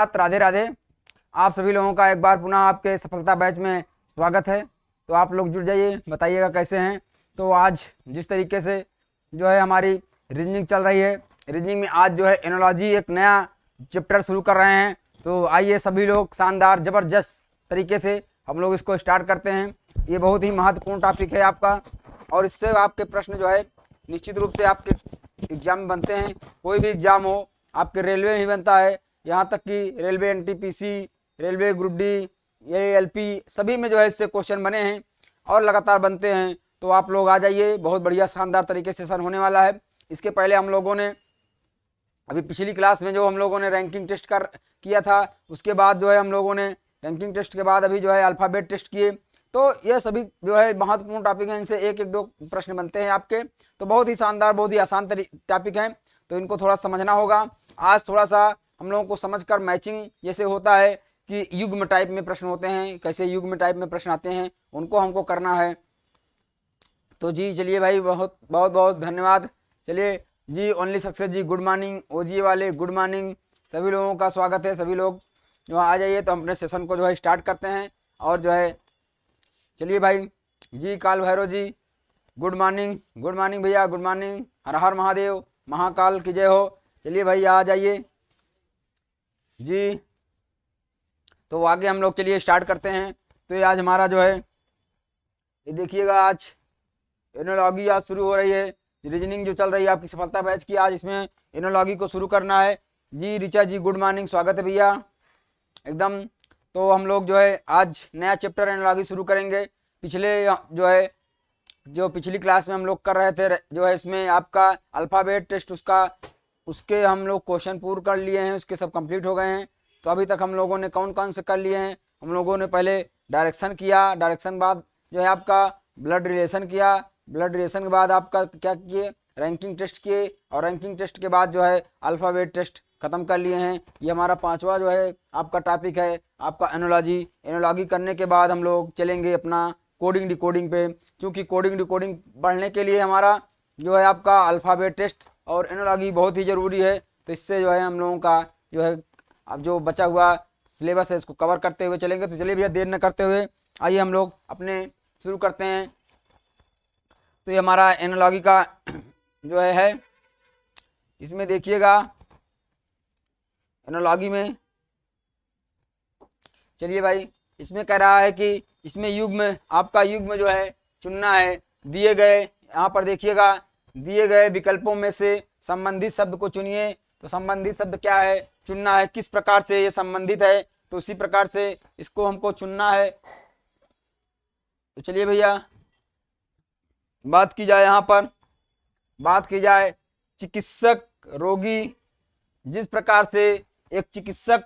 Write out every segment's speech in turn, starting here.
राधे राधे। आप सभी लोगों का एक बार पुनः आपके सफलता बैच में स्वागत है। तो आप लोग जुड़ जाइए, बताइएगा कैसे हैं। तो आज जिस तरीके से जो है हमारी रीजनिंग चल रही है, रीजनिंग में आज जो है एनोलॉजी एक नया चैप्टर शुरू कर रहे हैं। तो आइए सभी लोग शानदार ज़बरदस्त तरीके से हम लोग इसको स्टार्ट करते हैं। ये बहुत ही महत्वपूर्ण टॉपिक है आपका, और इससे आपके प्रश्न जो है निश्चित रूप से आपके एग्जाम में बनते हैं। कोई भी एग्जाम हो, आपके रेलवे में ही बनता है, यहाँ तक कि railway NTPC, railway group D, ALP सभी में जो है इससे क्वेश्चन बने हैं और लगातार बनते हैं। तो आप लोग आ जाइए, बहुत बढ़िया शानदार तरीके से सेशन होने वाला है। इसके पहले हम लोगों ने अभी पिछली क्लास में जो हम लोगों ने रैंकिंग टेस्ट किया था, उसके बाद जो है हम लोगों ने रैंकिंग टेस्ट के बाद अभी जो है अल्फ़ाबेट टेस्ट किए। तो ये सभी जो है महत्वपूर्ण टॉपिक हैं, इनसे एक एक दो प्रश्न बनते हैं आपके। तो बहुत ही शानदार, बहुत ही आसान टॉपिक हैं, तो इनको थोड़ा समझना होगा। आज थोड़ा सा हम लोगों को समझकर मैचिंग जैसे होता है कि युग्म टाइप में प्रश्न होते हैं, कैसे युग्म टाइप में प्रश्न आते हैं, उनको हमको करना है। तो जी चलिए भाई, बहुत बहुत बहुत धन्यवाद। चलिए जी, ओनली सक्सेस जी गुड मॉर्निंग, ओजी वाले गुड मॉर्निंग, सभी लोगों का स्वागत है। सभी लोग जो आ जाइए, तो हम अपने सेशन को जो है स्टार्ट करते हैं। और जो है चलिए भाई जी, काल भैरव जी गुड मॉर्निंग भैया, गुड मॉर्निंग, हर हर महादेव, महाकाल की जय हो। चलिए भाई आ जाइए जी। तो आगे हम लोग चलिए स्टार्ट करते हैं। तो ये आज हमारा जो है, ये देखिएगा आज एनोलॉगी आज शुरू हो रही है। रीजनिंग जो चल रही है आपकी सफलता बैच की, आज इसमें एनोलॉगी को शुरू करना है। जी रिचा जी गुड मॉर्निंग, स्वागत है भैया एकदम। तो हम लोग जो है आज नया चैप्टर एनोलॉगी शुरू करेंगे। पिछले जो है जो पिछली क्लास में हम लोग कर रहे थे जो है, इसमें आपका अल्फ़ाबेट टेस्ट उसके हम लोग क्वेश्चन पूर्ण कर लिए हैं, उसके सब कंप्लीट हो गए हैं। तो अभी तक हम लोगों ने कौन कौन से कर लिए हैं? हम लोगों ने पहले डायरेक्शन किया, डायरेक्शन बाद जो है आपका ब्लड रिलेशन किया, ब्लड रिलेशन के बाद आपका क्या किए, रैंकिंग टेस्ट किए, और रैंकिंग टेस्ट के बाद जो है अल्फ़ाबेट टेस्ट ख़त्म कर लिए हैं। ये हमारा पांचवा जो है आपका टॉपिक है आपका एनोलॉजी। एनोलॉजी करने के बाद हम लोग चलेंगे अपना कोडिंग डिकोडिंग पे, क्योंकि कोडिंग डिकोडिंग पढ़ने के लिए हमारा जो है आपका अल्फ़ाबेट टेस्ट और एनोलॉजी बहुत ही ज़रूरी है। तो इससे जो है हम लोगों का जो है अब जो बचा हुआ सिलेबस है इसको कवर करते हुए चलेंगे। तो चलिए भैया देर न करते हुए आइए हम लोग अपने शुरू करते हैं। तो ये हमारा एनोलॉगी का जो है इसमें देखिएगा, एनोलॉगी में चलिए भाई, इसमें कह रहा है कि इसमें युग्म, आपका युग्म जो है चुनना है। दिए गए यहाँ पर देखिएगा, दिए गए विकल्पों में से संबंधित शब्द को चुनिए। तो संबंधित शब्द क्या है, चुनना है, किस प्रकार से ये संबंधित है, तो उसी प्रकार से इसको हमको चुनना है। तो चलिए भैया बात की जाए, यहाँ पर बात की जाए चिकित्सक रोगी, जिस प्रकार से एक चिकित्सक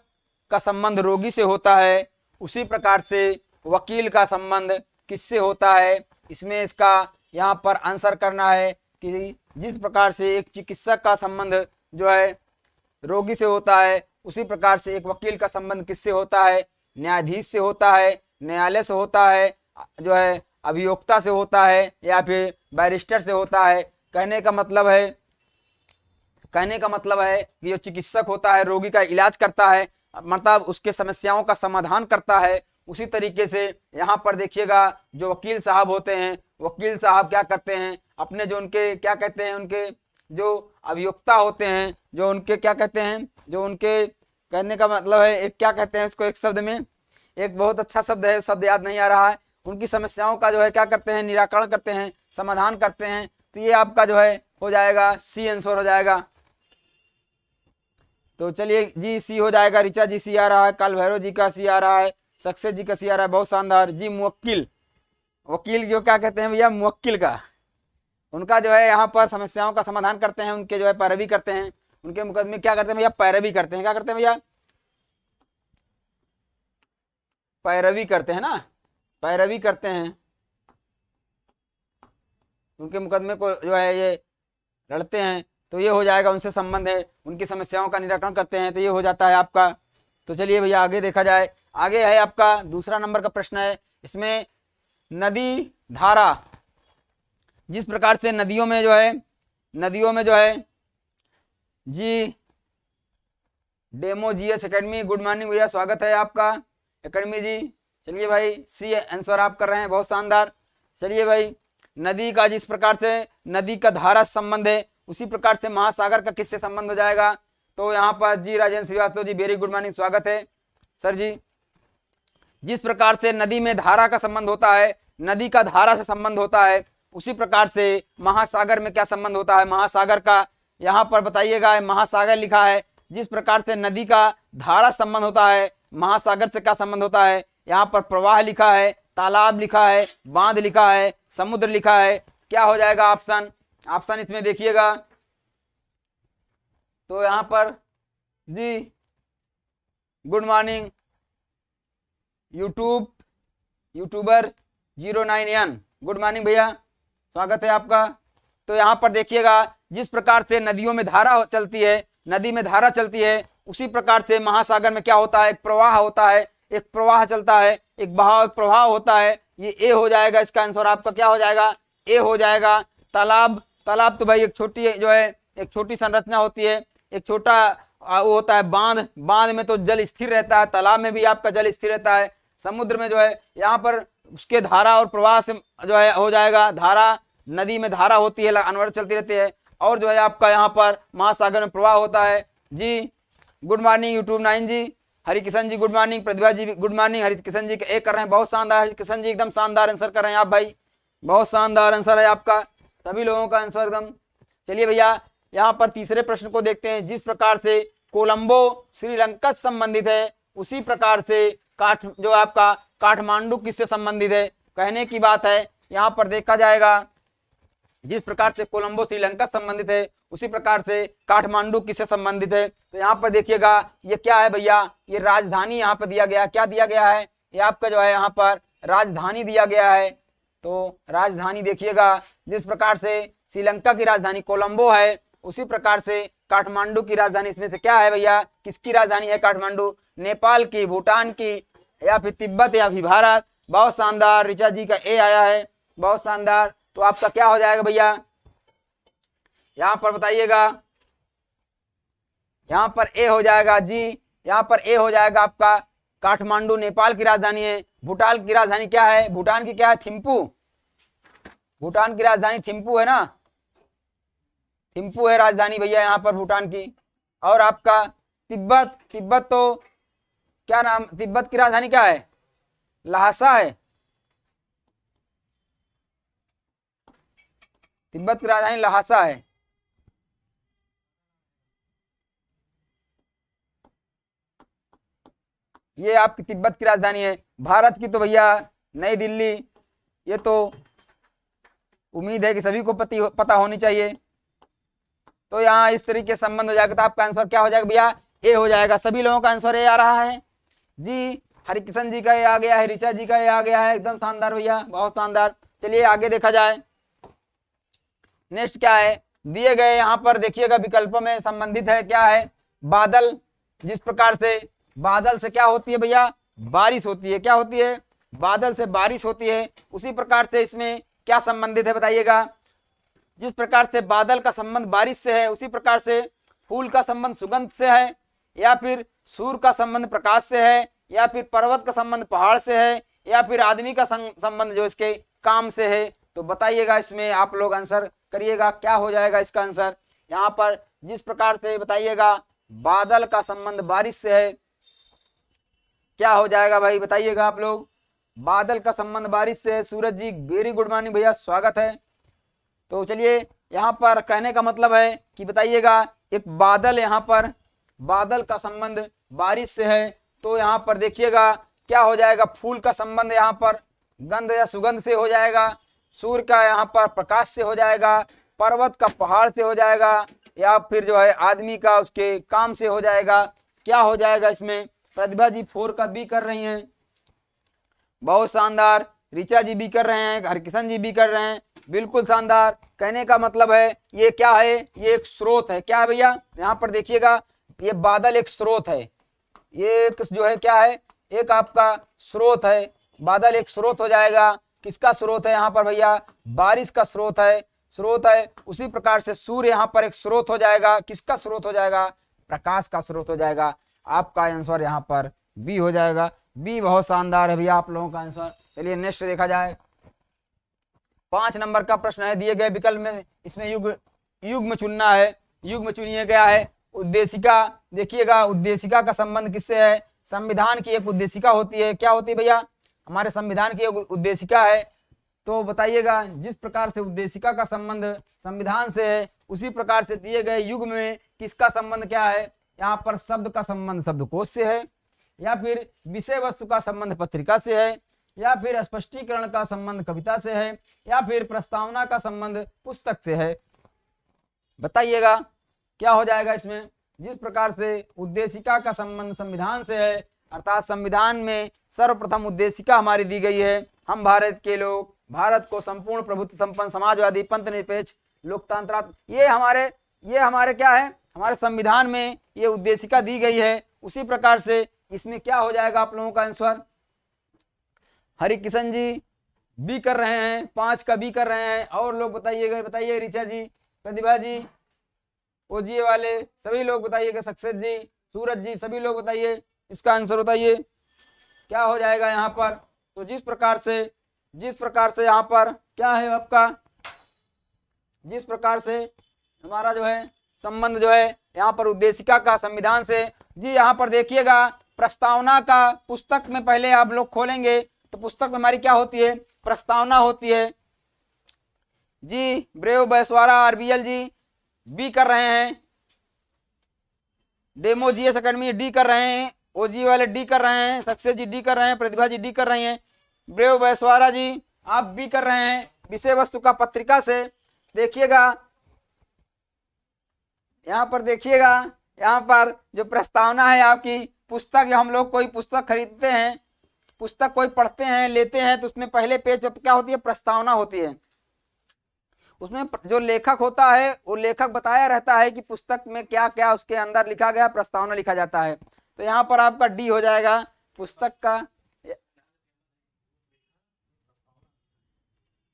का संबंध रोगी से होता है, उसी प्रकार से वकील का संबंध किससे होता है। इसमें इसका यहाँ पर आंसर करना है कि जिस प्रकार से एक चिकित्सक का संबंध जो है रोगी से होता है, उसी प्रकार से एक वकील का संबंध किससे होता है, न्यायाधीश से होता है, न्यायालय से होता है, जो है अभियोक्ता से होता है, या फिर बैरिस्टर से होता है। कहने का मतलब है कि जो चिकित्सक होता है रोगी का इलाज करता है, मतलब उसके समस्याओं का समाधान करता है। उसी तरीके से यहाँ पर देखिएगा जो वकील साहब होते हैं, वकील साहब क्या करते हैं, अपने जो उनके क्या कहते हैं, उनके जो अभियोक्ता होते हैं, जो उनके क्या कहते हैं, जो उनके कहने का मतलब है एक क्या कहते हैं इसको, एक शब्द में एक बहुत अच्छा शब्द है, शब्द याद नहीं आ रहा है, उनकी समस्याओं का जो है क्या करते हैं, निराकरण करते हैं, समाधान करते हैं। तो ये आपका जो है हो जाएगा सी आंसर हो जाएगा। तो चलिए जी सी हो जाएगा। रिचा जी सी आ रहा है, काल भैरव जी का सी आ रहा है, सक्सेस जी का सी आ रहा है, बहुत शानदार जी। मुवक्किल, वकील जो क्या कहते हैं भैया, मुवक्किल का, उनका जो है यहाँ पर समस्याओं का समाधान करते हैं, उनके जो है पैरवी करते हैं, उनके मुकदमे क्या करते हैं भैया, पैरवी करते हैं। क्या करते हैं भैया, पैरवी करते हैं ना, पैरवी करते हैं, उनके मुकदमे को जो है ये लड़ते हैं। तो ये हो जाएगा, उनसे संबंध है, उनकी समस्याओं का निराकरण करते हैं, तो ये हो जाता है आपका। तो चलिए भैया आगे देखा जाए, आगे है आपका दूसरा नंबर का प्रश्न है। इसमें नदी धारा, जिस प्रकार से नदियों में जो है जी demo GS academy, good morning भैया, स्वागत है आपका एकेडमी जी। चलिए भाई, सी आंसर आप कर रहे हैं, बहुत शानदार। चलिए भाई, नदी का जिस प्रकार से नदी का धारा से संबंध है, उसी प्रकार से महासागर का किससे संबंध हो जाएगा? तो यहाँ पर जी Rajendra Srivastava ji, very good morning, स्वागत है सर जी। जिस प्रकार से नदी में धारा का संबंध होता है, नदी का धारा से संबंध होता है, उसी प्रकार से महासागर में क्या संबंध होता है? महासागर का यहाँ पर बताइएगा, महासागर लिखा है। जिस प्रकार से नदी का धारा संबंध होता है, महासागर से क्या संबंध होता है? यहाँ पर प्रवाह लिखा है, तालाब लिखा है, बांध लिखा है, समुद्र लिखा है। क्या हो जाएगा ऑप्शन? ऑप्शन इसमें देखिएगा, तो यहाँ पर जी good morning YouTuber 09N, good morning भैया, स्वागत है आपका। तो यहाँ पर देखिएगा, जिस प्रकार से नदियों में धारा चलती है, नदी में धारा चलती है, उसी प्रकार से महासागर में क्या होता है? एक प्रवाह होता है, एक प्रवाह चलता है, एक बहाव, एक प्रवाह होता है। ये ए हो जाएगा इसका आंसर आपका, क्या हो जाएगा? ए हो जाएगा। तालाब, तालाब तो भाई एक छोटी जो है, एक छोटी संरचना होती है, एक छोटा वो होता है बांध, बांध में तो जल स्थिर रहता है, तालाब में भी आपका जल स्थिर रहता है। समुद्र में जो है यहाँ पर उसके धारा और प्रवाह से जो है हो जाएगा, धारा, नदी में धारा होती है, अनवरत चलती रहती है, और जो है आपका यहाँ पर महासागर में प्रवाह होता है। जी गुड मॉर्निंग यूट्यूब 9 जी, हरिकिशन जी गुड मॉर्निंग, प्रतिभा जी गुड मॉर्निंग, हरिकिशन जी एक कर रहे हैं, बहुत शानदार हरिकिशन जी, एकदम शानदार आंसर कर रहे हैं आप भाई, बहुत शानदार आंसर है आपका, सभी लोगों का आंसर एकदम। चलिए भैया, यहाँ पर तीसरे प्रश्न को देखते हैं। जिस प्रकार से कोलंबो श्रीलंका से संबंधित है, उसी प्रकार से जो आपका काठमांडू किससे संबंधित है? कहने की बात है, यहाँ पर देखा जाएगा, जिस प्रकार से कोलंबो श्रीलंका संबंधित है, उसी प्रकार से काठमांडू किससे संबंधित है? तो यहाँ पर देखिएगा, ये क्या है भैया? ये राजधानी यहाँ पर दिया गया, क्या दिया गया है? ये आपका जो है यहाँ पर राजधानी दिया गया है। तो राजधानी देखिएगा, जिस प्रकार से श्रीलंका की राजधानी कोलंबो है, उसी प्रकार से काठमांडू की राजधानी इसमें से क्या है भैया? किसकी राजधानी है काठमांडू? नेपाल की, भूटान की, या फिर तिब्बत, या फिर भारत? बहुत शानदार, ऋचा जी का ए आया है, बहुत शानदार। तो आपका क्या हो जाएगा भैया? यहाँ पर बताइएगा, यहाँ पर ए हो जाएगा जी, यहाँ पर ए हो जाएगा आपका काठमांडू नेपाल की राजधानी है। भूटान की राजधानी क्या है? भूटान की क्या है? थिम्पू, भूटान की राजधानी थिम्पू है ना, थिम्पू है राजधानी भैया यहाँ पर भूटान की। और आपका तिब्बत, तिब्बत तो क्या नाम, तिब्बत की राजधानी क्या है? लहासा है, तिब्बत की राजधानी लहासा है। ये आपकी तिब्बत की राजधानी है। भारत की तो भैया नई दिल्ली, ये तो उम्मीद है कि सभी को पता होनी चाहिए। तो यहाँ इस तरीके से संबंध हो जाएगा, तो आपका आंसर क्या हो जाएगा भैया? ए हो जाएगा। सभी लोगों का आंसर ए आ रहा है जी, हरिकिशन जी का ए आ गया है, ऋचा जी का ए आ गया है, एकदम शानदार भैया, बहुत शानदार। चलिए आगे देखा जाए, नेक्स्ट क्या है? दिए गए यहाँ पर देखिएगा विकल्पों में संबंधित है, क्या है? बादल, जिस प्रकार से बादल से क्या होती है भैया? बारिश होती है। क्या होती है? बादल से बारिश होती है। उसी प्रकार से इसमें क्या संबंधित है बताइएगा? जिस प्रकार से बादल का संबंध बारिश से है, उसी प्रकार से फूल का संबंध सुगंध से है, या फिर सूर्य का संबंध प्रकाश से है, या फिर पर्वत का संबंध पहाड़ से है, या फिर आदमी का संबंध जो इसके काम से है। तो बताइएगा, इसमें आप लोग आंसर करिएगा, क्या हो जाएगा इसका आंसर? यहाँ पर जिस प्रकार से बताइएगा, बादल का संबंध बारिश से है, क्या हो जाएगा भाई? बताइएगा आप लोग, बादल का संबंध बारिश से है। सूरज जी वेरी गुड मॉर्निंग भैया, स्वागत है। तो चलिए, यहाँ पर कहने का मतलब है कि बताइएगा, एक बादल, यहाँ पर बादल का संबंध बारिश से है, तो यहाँ पर देखिएगा क्या हो जाएगा? फूल का संबंध यहाँ पर गंध या सुगंध से हो जाएगा, सूर्य का यहाँ पर प्रकाश से हो जाएगा, पर्वत का पहाड़ से हो जाएगा, या फिर जो है आदमी का उसके काम से हो जाएगा। क्या हो जाएगा इसमें? प्रतिभा जी 4 का बी कर रही हैं, बहुत शानदार। ऋचा जी भी कर रहे हैं, हरकिशन जी भी कर रहे हैं, बिल्कुल शानदार। कहने का मतलब है ये क्या है? ये एक स्रोत है। क्या है भैया? यहाँ पर देखिएगा, ये बादल एक स्रोत है, ये एक जो है क्या है? एक आपका स्रोत है। बादल एक स्रोत हो जाएगा। किसका स्रोत है यहाँ पर भैया? बारिश का स्रोत है, स्रोत है। उसी प्रकार से सूर्य यहाँ पर एक स्रोत हो जाएगा। किसका स्रोत हो जाएगा? प्रकाश का स्रोत हो जाएगा। आपका आंसर यहाँ पर बी हो जाएगा। बी बहुत शानदार है भैया आप लोगों का आंसर। चलिए नेक्स्ट देखा जाए। 5 नंबर का प्रश्न है, दिए गए विकल्प में इसमें युग्म चुनना है। युग्म चुनिए गया है। उद्देशिका, देखिएगा उद्देशिका का संबंध किससे है? संविधान की एक उद्देशिका होती है, क्या होती है भैया? हमारे संविधान की एक उद्देशिका है। तो बताइएगा जिस प्रकार से उद्देशिका का संबंध संविधान से है, उसी प्रकार से दिए गए युग्म में किसका संबंध क्या है? यहाँ पर शब्द का संबंध शब्दकोश से है, या फिर विषय वस्तु का संबंध पत्रिका से है, या फिर स्पष्टीकरण का संबंध कविता से है, या फिर प्रस्तावना का संबंध पुस्तक से है। बताइएगा क्या हो जाएगा इसमें? जिस प्रकार से उद्देशिका का संबंध संविधान से है, अर्थात संविधान में सर्वप्रथम उद्देशिका हमारी दी गई है, हम भारत के लोग भारत को संपूर्ण प्रभुत्व संपन्न समाजवादी पंथ निरपेक्ष लोकतंत्रात्मक, ये हमारे क्या है? हमारे संविधान में ये उद्देशिका दी गई है। उसी प्रकार से इसमें क्या हो जाएगा आप लोगों का आंसर? हरिकिशन जी बी कर रहे हैं, 5 का बी कर रहे हैं। और लोग बताइएगा, बताइए ऋचा जी, प्रतिभा जी, ओजीए वाले सभी लोग बताइएगा, सक्सेस जी, सूरज जी, सभी लोग बताइए इसका आंसर बताइए क्या हो जाएगा यहाँ पर। तो जिस प्रकार से यहाँ पर क्या है आपका, जिस प्रकार से हमारा जो है संबंध जो है यहाँ पर उद्देशिका का संविधान से, जी यहाँ पर देखिएगा प्रस्तावना का, पुस्तक में पहले आप लोग खोलेंगे तो पुस्तक में हमारी क्या होती है? प्रस्तावना होती है। जी ब्रेव बैसवारा आरबीएल जी बी कर रहे हैं, डेमो जीएस अकेडमी डी कर रहे हैं, ओजी वाले डी कर रहे हैं, सक्सेस जी डी कर रहे हैं, प्रतिभा जी डी कर रही हैं, ब्रेव बैसवारा जी आप बी कर रहे हैं। विषय वस्तु का पत्रिका से देखिएगा, यहाँ पर देखिएगा, यहाँ पर जो प्रस्तावना है आपकी पुस्तक, हम लोग कोई पुस्तक खरीदते हैं, पुस्तक कोई पढ़ते हैं, लेते हैं, तो उसमें पहले पेज पर क्या होती है? प्रस्तावना होती है। उसमें जो लेखक होता है वो लेखक बताया रहता है कि पुस्तक में क्या क्या उसके अंदर लिखा गया, प्रस्तावना लिखा जाता है। तो यहाँ पर आपका डी हो जाएगा पुस्तक का।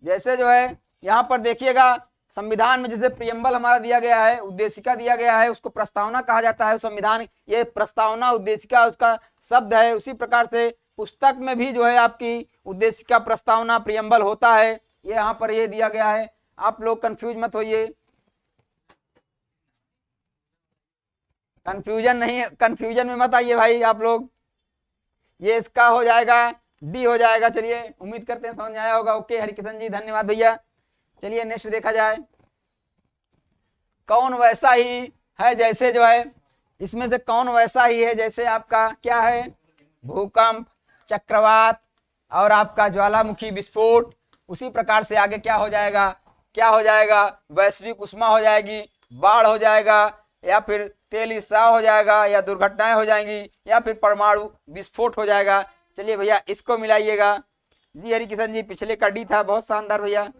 जैसे जो है यहाँ पर देखिएगा संविधान में जैसे प्रियम्बल हमारा दिया गया है, उद्देशिका दिया गया है, उसको प्रस्तावना कहा जाता है। संविधान ये प्रस्तावना उद्देशिका उसका शब्द है। उसी प्रकार से पुस्तक में भी जो है आपकी उद्देशिका प्रस्तावना प्रियम्बल होता है। ये यहाँ पर ये दिया गया है, आप लोग कंफ्यूज मत होइए, कंफ्यूजन में मत आइए भाई आप लोग। ये इसका हो जाएगा डी हो जाएगा। चलिए उम्मीद करते हैं समझ में आया होगा। ओके हरिकिशन जी धन्यवाद भैया। चलिए नेक्स्ट देखा जाए। कौन वैसा ही है जैसे जो है, इसमें से कौन वैसा ही है जैसे आपका क्या है? भूकंप, चक्रवात और आपका ज्वालामुखी विस्फोट। उसी प्रकार से आगे क्या हो जाएगा? क्या हो जाएगा? वैश्विक उष्मा हो जाएगी, बाढ़ हो जाएगा, या फिर तेल रिसाव हो जाएगा, या दुर्घटनाएं हो जाएंगी, या फिर परमाणु विस्फोट हो जाएगा। चलिए भैया इसको मिलाइएगा। जी हरिकिशन जी पिछले का डी था, बहुत शानदार भैया।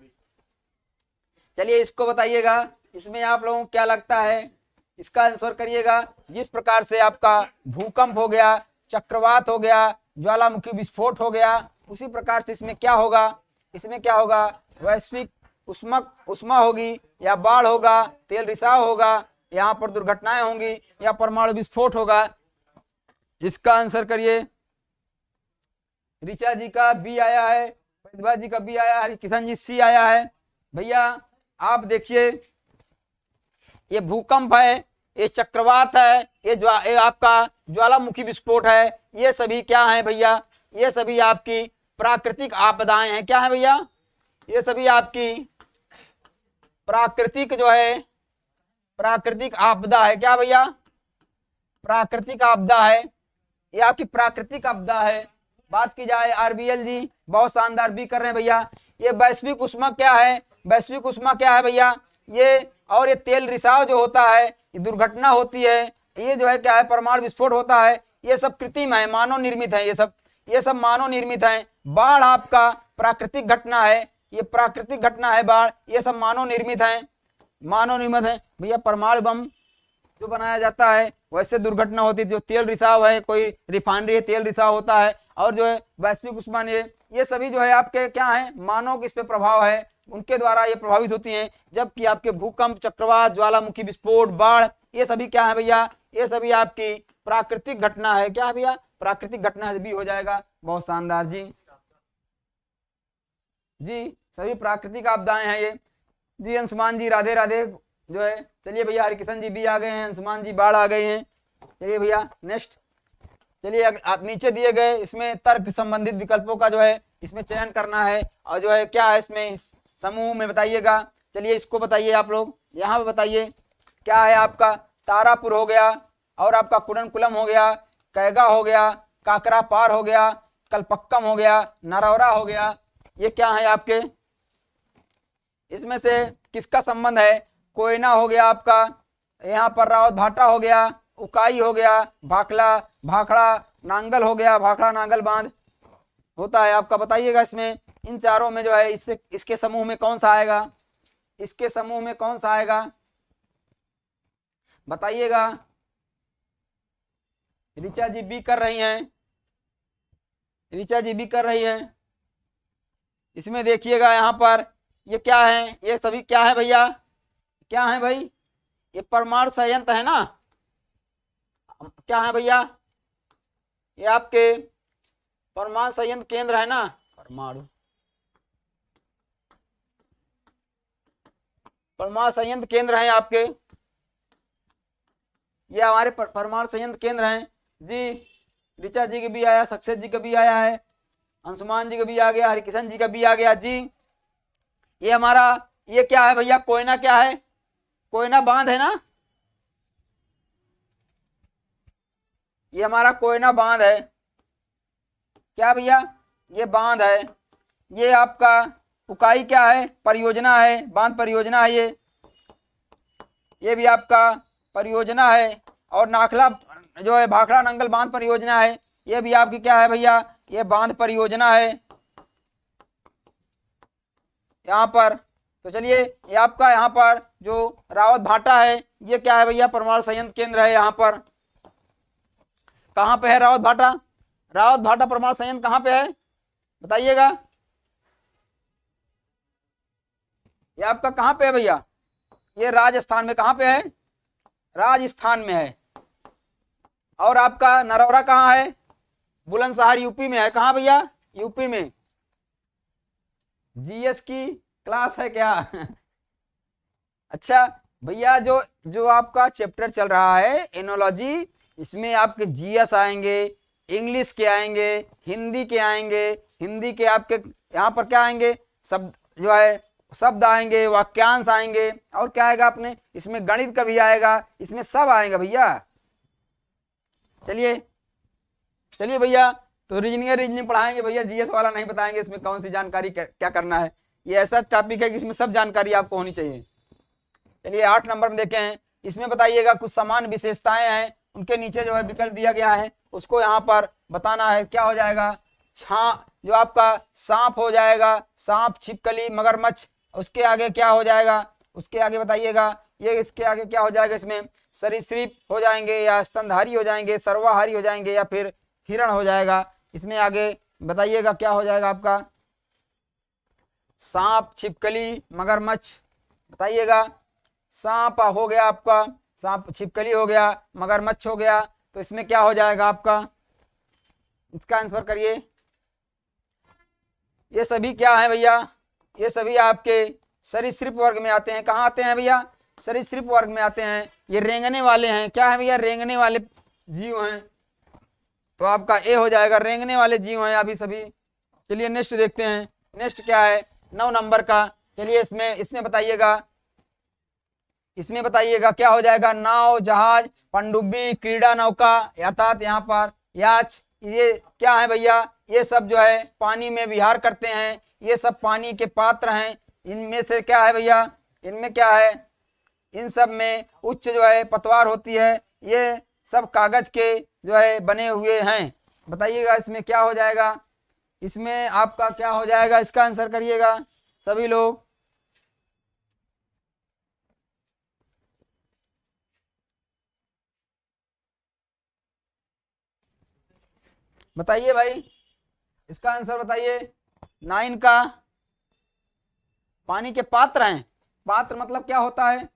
चलिए इसको बताइएगा, इसमें आप लोगों को क्या लगता है? इसका आंसर करिएगा। जिस प्रकार से आपका भूकंप हो गया, चक्रवात हो गया, ज्वालामुखी विस्फोट हो गया, उसी प्रकार से इसमें क्या होगा? इसमें क्या होगा? वैश्विक उष्मा होगी, या बाढ़ होगा, तेल रिसाव होगा, यहाँ पर दुर्घटनाएं होंगी, या परमाणु विस्फोट होगा। इसका आंसर करिए। ऋचा जी का बी आया है, प्रतिभा जी का बी आया है, हरिकिशन जी सी आया है। भैया आप देखिए, ये भूकंप है, ये चक्रवात है, ये आपका ज्वालामुखी विस्फोट है, ये सभी क्या है भैया? ये सभी आपकी प्राकृतिक आपदाएं हैं। क्या है भैया? ये सभी आपकी प्राकृतिक जो है, प्राकृतिक आपदा है। क्या भैया? प्राकृतिक आपदा है, ये आपकी प्राकृतिक आपदा है। बात की जाए आरबीएल जी बहुत शानदार भी कर रहे हैं भैया। ये वैश्विक उष्मा क्या है? वैश्विक उष्मा क्या है भैया? ये और ये तेल रिसाव जो होता है, ये दुर्घटना होती है, ये जो है क्या है? परमाणु विस्फोट होता है। ये सब कृत्रिम है, मानव निर्मित है, ये सब मानव निर्मित है। बाढ़ आपका प्राकृतिक घटना है, ये प्राकृतिक घटना है बाढ़, ये सब मानव निर्मित है, मानव निर्मित है भैया। परमाणु बम जो बनाया जाता है वैसे दुर्घटना होती है। जो तेल रिसाव है, कोई रिफाइनरी है, तेल रिसाव होता है, और जो है वैश्विक उष्मा, ये सभी जो है आपके क्या है? मानव के इस पे प्रभाव है, उनके द्वारा ये प्रभावित होती हैं। जबकि आपके भूकंप, चक्रवात, ज्वालामुखी विस्फोट, बाढ़, ये सभी क्या है भैया? ये सभी आपकी प्राकृतिक घटना है। क्या है भैया? प्राकृतिक घटना भी हो जाएगा। बहुत शानदार जी। जी सभी प्राकृतिक आपदाएं हैं ये। जी अंशुमान जी राधे राधे जो है। चलिए भैया हरिकिशन जी भी आ गए हैं, अंशुमान जी बाढ़ आ गए हैं। चलिए भैया नेक्स्ट। चलिए आप नीचे दिए गए इसमें तर्क संबंधित विकल्पों का जो है इसमें चयन करना है और जो है क्या है इसमें इस समूह में बताइएगा। चलिए इसको बताइए आप लोग यहाँ पे बताइए क्या है आपका। तारापुर हो गया और आपका कुडनकुलम हो गया, कैगा हो गया, काकरा पार हो गया, कलपक्कम हो गया, नरौरा हो गया। ये क्या है आपके? इसमें से किसका संबंध है? कोयना हो गया आपका, यहाँ पर रावत भाटा हो गया, उकाई हो गया, भाखला भाखड़ा नांगल हो गया, भाखड़ा नांगल बांध होता है आपका। बताइएगा इसमें इन चारों में जो है इससे इसके समूह में कौन सा आएगा? इसके समूह में कौन सा आएगा बताइएगा। ऋचा जी भी कर रही हैं, ऋचा जी भी कर रही हैं। इसमें देखिएगा यहाँ पर ये क्या है? ये सभी क्या है भैया? क्या है भाई? ये परमाणु संयंत्र है ना। क्या है भैया? ये आपके परमाणु संयंत्र केंद्र है ना। परमाणु संयंत्र केंद्र है आपके। ये हमारे परमाणु संयंत्र केंद्र हैं जी। ऋचा जी का भी आया, सक्सेस जी का भी आया है, अंशुमान जी का भी आ गया, हरिकिशन जी का भी आ गया जी। ये हमारा ये क्या है भैया? कोयना क्या है? कोयना बांध है ना। ये हमारा कोयना बांध है। क्या भैया? ये बांध है। ये आपका उकाई क्या है? परियोजना है, बांध परियोजना है ये भी आपका परियोजना है। और नाखला जो है भाखड़ा नंगल बांध परियोजना है, ये भी आपकी क्या है भैया? ये बांध परियोजना है यहाँ पर। तो चलिए ये आपका यहाँ पर जो रावत भाटा है ये क्या है भैया? परमाणु संयंत्र केंद्र है यहाँ पर। कहाँ पे है रावत भाटा? रावत भाटा परमाणु संयंत्र कहाँ पे है बताइएगा। ये आपका कहाँ पे है भैया? ये राजस्थान में। कहाँ पे है? राजस्थान में है। और आपका नरौरा कहाँ है? बुलंदशहर यूपी में है। कहाँ भैया? यूपी में। जीएस की क्लास है क्या? अच्छा भैया जो जो आपका चैप्टर चल रहा है एनोलॉजी, इसमें आपके जीएस आएंगे, इंग्लिश के आएंगे, हिंदी के आएंगे। हिंदी के आपके यहाँ पर क्या आएंगे? शब्द जो है शब्द आएंगे, वाक्यांश आएंगे, और क्या आएगा अपने इसमें? गणित का भी आएगा, इसमें सब आएगा भैया। चलिए चलिए भैया तो रीजनिंग पढ़ाएंगे भैया, जीएस वाला नहीं बताएंगे इसमें कौन सी जानकारी क्या करना है। ये ऐसा टॉपिक है कि इसमें सब जानकारी आपको होनी चाहिए। चलिए 8 नंबर में देखें हैं। इसमें बताइएगा कुछ समान विशेषताएं हैं, उनके नीचे जो है विकल्प दिया गया है उसको यहाँ पर बताना है। क्या हो जाएगा? जो आपका सांप हो जाएगा, सांप, छिपकली, मगरमच्छ। उसके आगे क्या हो जाएगा? उसके आगे बताइएगा। ये इसके आगे क्या हो जाएगा? इसमें सरीसृप हो जाएंगे या स्तनधारी हो जाएंगे, सर्वाहारी हो जाएंगे या फिर हिरण हो जाएगा। इसमें आगे बताइएगा क्या हो जाएगा आपका? सांप, छिपकली, मगरमच्छ बताइएगा। सांप हो गया आपका, सांप, छिपकली हो गया, मगरमच्छ हो गया। तो इसमें क्या हो जाएगा आपका? इसका आंसर करिए। ये सभी क्या है भैया? ये सभी आपके सरीसृप वर्ग में आते हैं। कहाँ आते हैं भैया? सरीसृप वर्ग में आते हैं। ये रेंगने वाले हैं। क्या है भैया? रेंगने वाले जीव हैं। तो आपका ए हो जाएगा, रेंगने वाले जीव हैं अभी सभी। चलिए नेक्स्ट देखते हैं। नेक्स्ट क्या है? 9 नंबर का। चलिए इसमें बताइएगा। इसमें बताइएगा क्या हो जाएगा? नाव, जहाज, पनडुब्बी, क्रीड़ा नौका, अर्थात यहाँ पर याच। ये क्या है भैया? ये सब जो है पानी में विहार करते हैं। ये सब पानी के पात्र हैं। इनमें से क्या है भैया? इनमें क्या है? इन सब में उच्च जो है पतवार होती है। ये सब कागज के जो है बने हुए हैं। बताइएगा इसमें क्या हो जाएगा? इसमें आपका क्या हो जाएगा? इसका आंसर करिएगा सभी लोग। बताइए भाई, इसका आंसर बताइए। 9 का पानी के पात्र हैं। पात्र मतलब क्या होता है?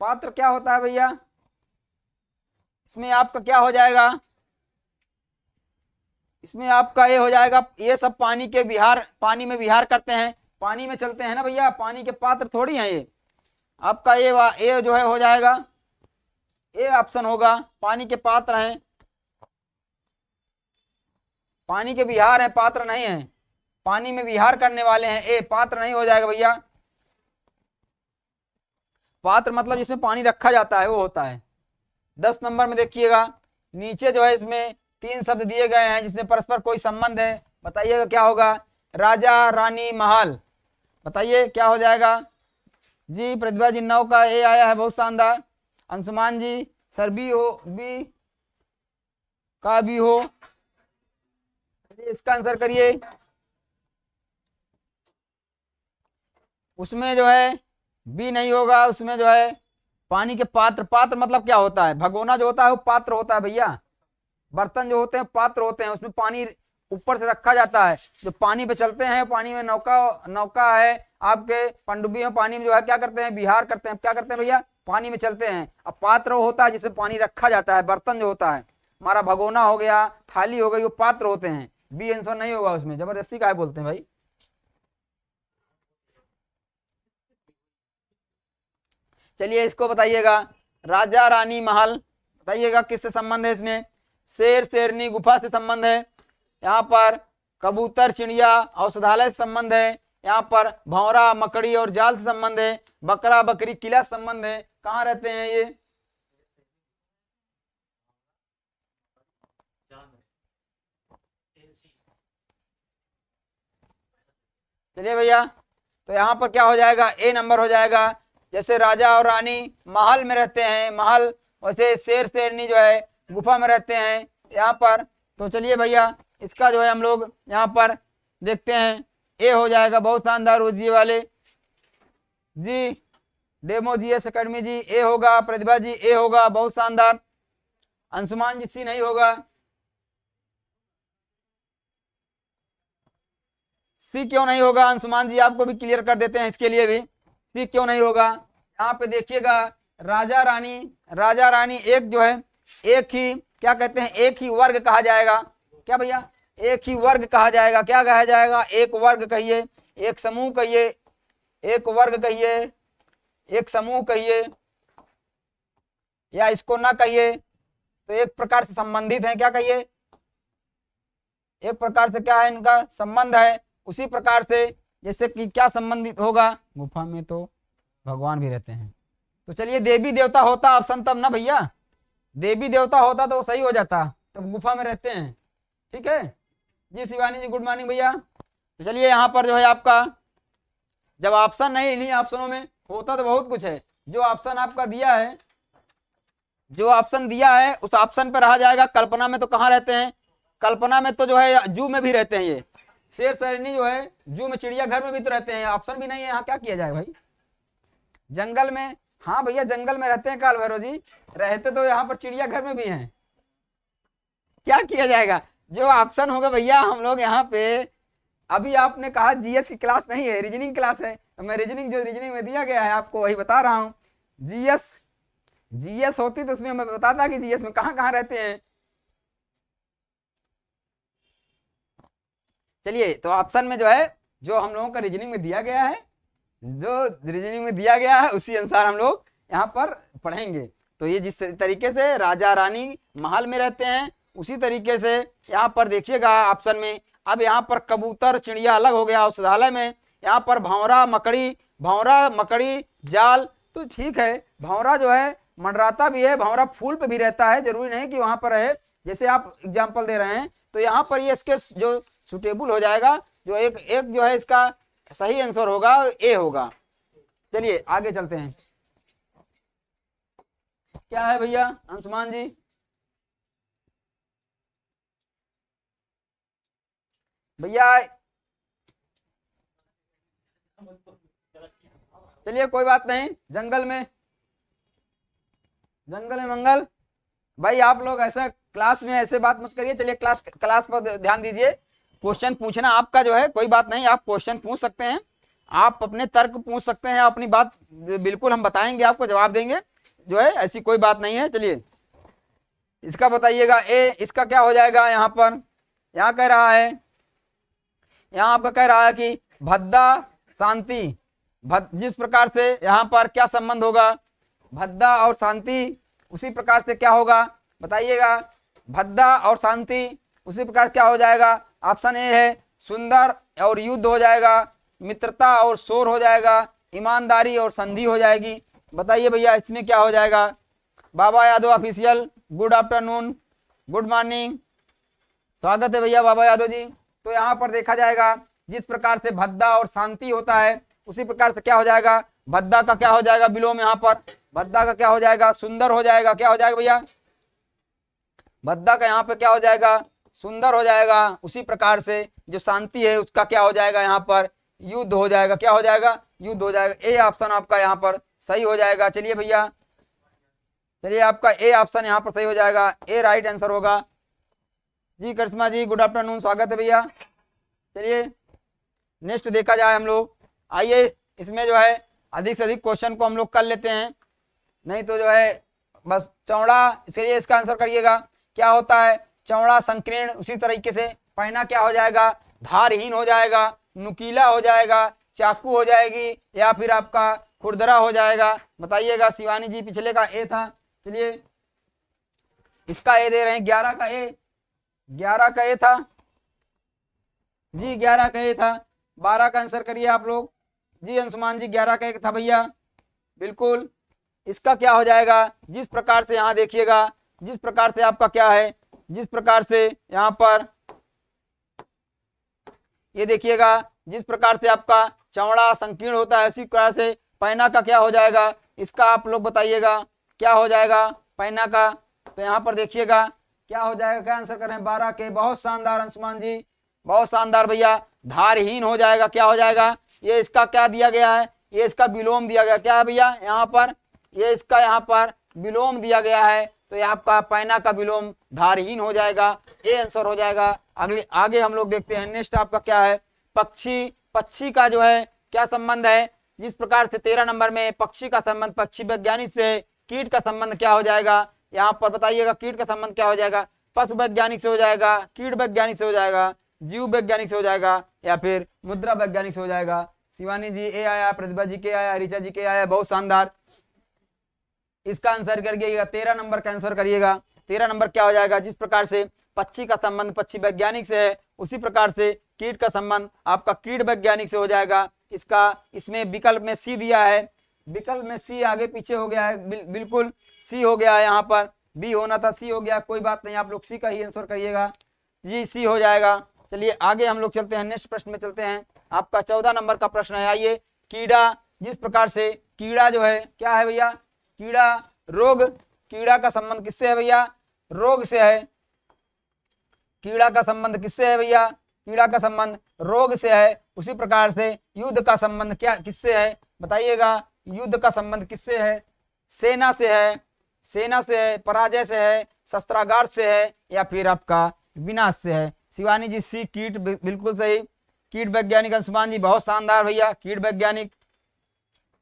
पात्र क्या होता है भैया? इसमें आपका क्या हो जाएगा, इसमें आपका ये हो जाएगा, ये सब पानी के विहार, पानी में विहार करते हैं, पानी में चलते हैं ना भैया, पानी के पात्र थोड़ी हैं ये। आपका ये जो है हो जाएगा, ये ऑप्शन होगा, पानी के पात्र हैं, पानी के विहार हैं, पात्र नहीं है, पानी में विहार करने वाले हैं, ए पात्र नहीं हो जाएगा भैया। पात्र मतलब जिसमें पानी रखा जाता है वो होता है। 10 नंबर में देखिएगा, नीचे जो है इसमें 3 शब्द दिए गए हैं जिसमें परस्पर कोई संबंध है, बताइएगा क्या होगा। राजा, रानी, महल, बताइए क्या हो जाएगा जी। प्रतिभा जी 9 का ए आया है, बहुत शानदार। अंशुमान जी सर बी हो, बी का भी हो, इसका आंसर करिए। उसमें जो है बी नहीं होगा, उसमें जो है पानी के पात्र, पात्र मतलब क्या होता है, भगोना जो होता है वो पात्र होता है भैया, बर्तन जो होते हैं पात्र होते हैं, उसमें पानी ऊपर से रखा जाता है, जो पानी पे चलते हैं, पानी में नौका है आपके, पनडुब्बी में पानी में जो है क्या करते हैं, विहार करते हैं, क्या करते हैं भैया, पानी में चलते हैं। अब पात्र होता है जिसमें पानी रखा जाता है, बर्तन जो होता है हमारा भगोना हो गया, थाली हो गई, वो पात्र होते हैं। बी आंसर नहीं होगा उसमें, जबरदस्ती काहे बोलते हैं भाई। चलिए इसको बताइएगा, राजा, रानी, महल, बताइएगा किससे संबंध है इसमें। शेर, शेरनी, गुफा से संबंध है, यहाँ पर कबूतर, चिड़िया, औषधालय से संबंध है, यहाँ पर भौरा, मकड़ी और जाल से संबंध है, बकरा, बकरी, किला से संबंध है। कहाँ रहते हैं ये, चलिए भैया, तो यहाँ पर क्या हो जाएगा, ए नंबर हो जाएगा। जैसे राजा और रानी महल में रहते हैं, महल, वैसे शेर, शेरनी जो है गुफा में रहते हैं यहाँ पर। तो चलिए भैया इसका जो है हम लोग यहाँ पर देखते हैं, ए हो जाएगा, बहुत शानदार हो जी वाले जी, डेमो जीएस अकेडमी जी ए होगा, प्रतिभा जी ए होगा, बहुत शानदार। अंशुमान जी सी नहीं होगा, सी क्यों नहीं होगा अंशुमान जी, आपको भी क्लियर कर देते हैं इसके लिए भी, सी क्यों नहीं होगा। यहाँ पे देखिएगा, राजा रानी, राजा रानी एक जो है, एक ही क्या कहते हैं, एक ही वर्ग कहा जाएगा, क्या भैया, एक ही वर्ग कहा जाएगा, क्या कहा जाएगा, एक वर्ग कहिए, एक समूह कहिए, एक वर्ग कहिए, एक समूह कहिए, या इसको ना कहिए तो एक प्रकार से संबंधित है, क्या कहिए, एक प्रकार से क्या है, इनका संबंध है। उसी प्रकार से जैसे कि क्या संबंधित होगा, गुफा में तो भगवान भी रहते हैं, तो चलिए देवी देवता होता ऑप्शन तब ना भैया, देवी देवता होता तो सही हो जाता, तब गुफा में रहते हैं, ठीक है जी। शिवानी जी गुड मॉर्निंग भैया। तो चलिए यहाँ पर जो है आपका, जब ऑप्शन नहीं, इन्हीं ऑप्शनों में होता तो बहुत कुछ है, जो ऑप्शन आपका दिया है, जो ऑप्शन दिया है उस ऑप्शन पर रहा जाएगा। कल्पना में तो कहाँ रहते हैं, कल्पना में तो जो है जू में भी रहते हैं, ये शेर, शेरनी जो है जू में, चिड़ियाघर में भी तो रहते हैं, ऑप्शन भी नहीं है यहाँ, क्या किया जाए भाई। जंगल में, हाँ भैया जंगल में रहते हैं काल भैरव जी, रहते तो यहाँ पर चिड़ियाघर में भी हैं, क्या किया जाएगा, जो ऑप्शन होगा भैया हम लोग यहाँ पे। अभी आपने कहा जीएस की क्लास नहीं है, रीजनिंग क्लास है, तो मैं रीजनिंग जो रीजनिंग में दिया गया है आपको वही बता रहा हूँ। जीएस होती तो उसमें मैं बताता कि जीएस में कहाँ कहाँ रहते हैं। चलिए तो ऑप्शन में जो है, जो हम लोगों का रीजनिंग में दिया गया है, जो रीजनिंग में दिया गया है उसी अनुसार हम लोग यहाँ पर पढ़ेंगे। तो ये जिस तरीके से राजा रानी महल में रहते हैं, उसी तरीके से यहाँ पर देखिएगा ऑप्शन में। अब यहाँ पर कबूतर, चिड़िया अलग हो गया औषधालय में, यहाँ पर भंवरा, मकड़ी, भंवरा, मकड़ी, जाल, तो ठीक है भंवरा जो है मंडराता भी है, भंवरा फूल पे भी रहता है, जरूरी नहीं कि वहां पर रहे, जैसे आप एग्जाम्पल दे रहे हैं। तो यहाँ पर ये इसके जो सुटेबल हो जाएगा, जो एक एक जो है इसका सही आंसर होगा ए होगा। चलिए आगे चलते हैं, क्या है भैया अंशुमान जी, भैया चलिए कोई बात नहीं, जंगल में मंगल, भाई आप लोग ऐसा क्लास में ऐसे बात मत करिए। चलिए क्लास पर ध्यान दीजिए, क्वेश्चन पूछना आपका जो है कोई बात नहीं, आप क्वेश्चन पूछ सकते हैं, आप अपने तर्क पूछ सकते हैं, अपनी बात बिल्कुल हम बताएंगे, आपको जवाब देंगे, जो है ऐसी कोई बात नहीं है। चलिए इसका बताइएगा ए, इसका क्या हो जाएगा यहाँ पर, यहाँ कह रहा है, यहाँ पर कह रहा है कि भद्दा शांति, जिस प्रकार से यहाँ पर क्या संबंध होगा, भद्दा और शांति, उसी प्रकार से क्या होगा बताइएगा, भद्दा और शांति उसी प्रकार क्या हो जाएगा। ऑप्शन ए है सुंदर और युद्ध हो जाएगा, मित्रता और शोर हो जाएगा, ईमानदारी और संधि हो जाएगी। बताइए भैया इसमें क्या हो जाएगा। Baba Yadav official, good afternoon, good morning, स्वागत है भैया बाबा यादव जी। तो यहाँ पर देखा जाएगा जिस प्रकार से भद्दा और शांति होता है उसी प्रकार से क्या हो जाएगा, भद्दा का क्या हो जाएगा विलोम, यहाँ पर भद्दा का क्या हो जाएगा सुंदर हो जाएगा, क्या हो जाएगा भैया, भद्दा का यहाँ पे क्या हो जाएगा सुंदर हो जाएगा। उसी प्रकार से जो शांति है उसका क्या हो जाएगा यहाँ पर युद्ध हो जाएगा, क्या हो जाएगा युद्ध हो जाएगा। ए ऑप्शन आपका यहाँ पर सही हो जाएगा। चलिए भैया, चलिए आपका ए ऑप्शन यहाँ पर सही हो जाएगा, ए राइट आंसर होगा जी। करिश्मा जी गुड आफ्टरनून, स्वागत है भैया। चलिए नेक्स्ट देखा जाए हम लोग, आइए इसमें जो है अधिक से अधिक क्वेश्चन को हम लोग कर लेते हैं, नहीं तो जो है बस चौड़ा, इसलिए इसका आंसर करिएगा क्या होता है चौड़ा संकीर्ण, उसी तरीके से पैना क्या हो जाएगा धारहीन हो जाएगा, नुकीला हो जाएगा, चाकू हो जाएगी, या फिर आपका खुरदरा हो जाएगा। बताइएगा शिवानी जी, पिछले का ए था। चलिए इसका ए दे रहे हैं, 11 का ए, 11 का ए था जी, 11 का ए था। 12 का आंसर करिए आप लोग जी। अंशुमान जी 11 का ए था भैया, बिल्कुल। इसका क्या हो जाएगा, जिस प्रकार से यहाँ देखिएगा, जिस प्रकार से आपका क्या है, जिस प्रकार से यहाँ पर ये देखिएगा, जिस प्रकार से आपका चौड़ा संकीर्ण होता है उसी प्रकार से पैना का क्या हो जाएगा, इसका आप लोग बताइएगा क्या हो जाएगा पैना का। तो यहाँ पर देखिएगा क्या हो जाएगा, क्या आंसर कर रहे हैं 12 के, बहुत शानदार अंशुमान जी, बहुत शानदार भैया। धारहीन हो जाएगा, क्या हो जाएगा, ये इसका क्या दिया गया है, ये इसका विलोम दिया गया, क्या है भैया यहाँ पर, ये इसका यहाँ पर विलोम दिया गया है, तो ये आपका पैना का विलोम धारहीन हो जाएगा, ये आंसर हो जाएगा। अगले आगे हम लोग देखते हैं नेक्स्ट आपका क्या है, पक्षी, पक्षी का जो है क्या संबंध है, जिस प्रकार से 13 नंबर में पक्षी का संबंध पक्षी वैज्ञानिक से, कीट का संबंध क्या हो जाएगा यहाँ पर बताइएगा, कीट का संबंध क्या हो जाएगा, पशु वैज्ञानिक से हो जाएगा, कीट वैज्ञानिक से हो जाएगा, जीव वैज्ञानिक से हो जाएगा, या फिर मुद्रा वैज्ञानिक से हो जाएगा। शिवानी जी ए आया, प्रतिभा जी के आया, ऋचा जी के आया, बहुत शानदार। इसका आंसर करिएगा 13 नंबर का आंसर करिएगा। 13 नंबर क्या हो जाएगा, जिस प्रकार से पक्षी का संबंध पक्षी वैज्ञानिक से है उसी प्रकार से कीट का संबंध आपका कीट वैज्ञानिक से हो जाएगा। इसका इसमें विकल्प में सी दिया है, विकल्प में सी आगे पीछे हो गया है, बिल्कुल सी हो गया है, यहाँ पर बी होना था सी हो गया, कोई बात नहीं, आप लोग सी का ही आंसर करिएगा जी, सी हो जाएगा। चलिए आगे हम लोग चलते हैं, नेक्स्ट प्रश्न में चलते हैं। आपका 14 नंबर का प्रश्न है, आइए। कीड़ा, जिस प्रकार से कीड़ा जो है क्या है भैया, कीड़ा रोग, कीड़ा का संबंध किससे है भैया, रोग से है। कीड़ा का संबंध किससे है भैया, कीड़ा का संबंध रोग से है। उसी प्रकार से युद्ध का संबंध क्या किससे है बताइएगा, युद्ध का संबंध किससे है, सेना से है, सेना से है, पराजय से है, शस्त्रागार से है, या फिर आपका विनाश से है। शिवानी जी सी कीट, बिल्कुल सही, कीट वैज्ञानिक। अंशुमान जी बहुत शानदार भैया, कीट वैज्ञानिक।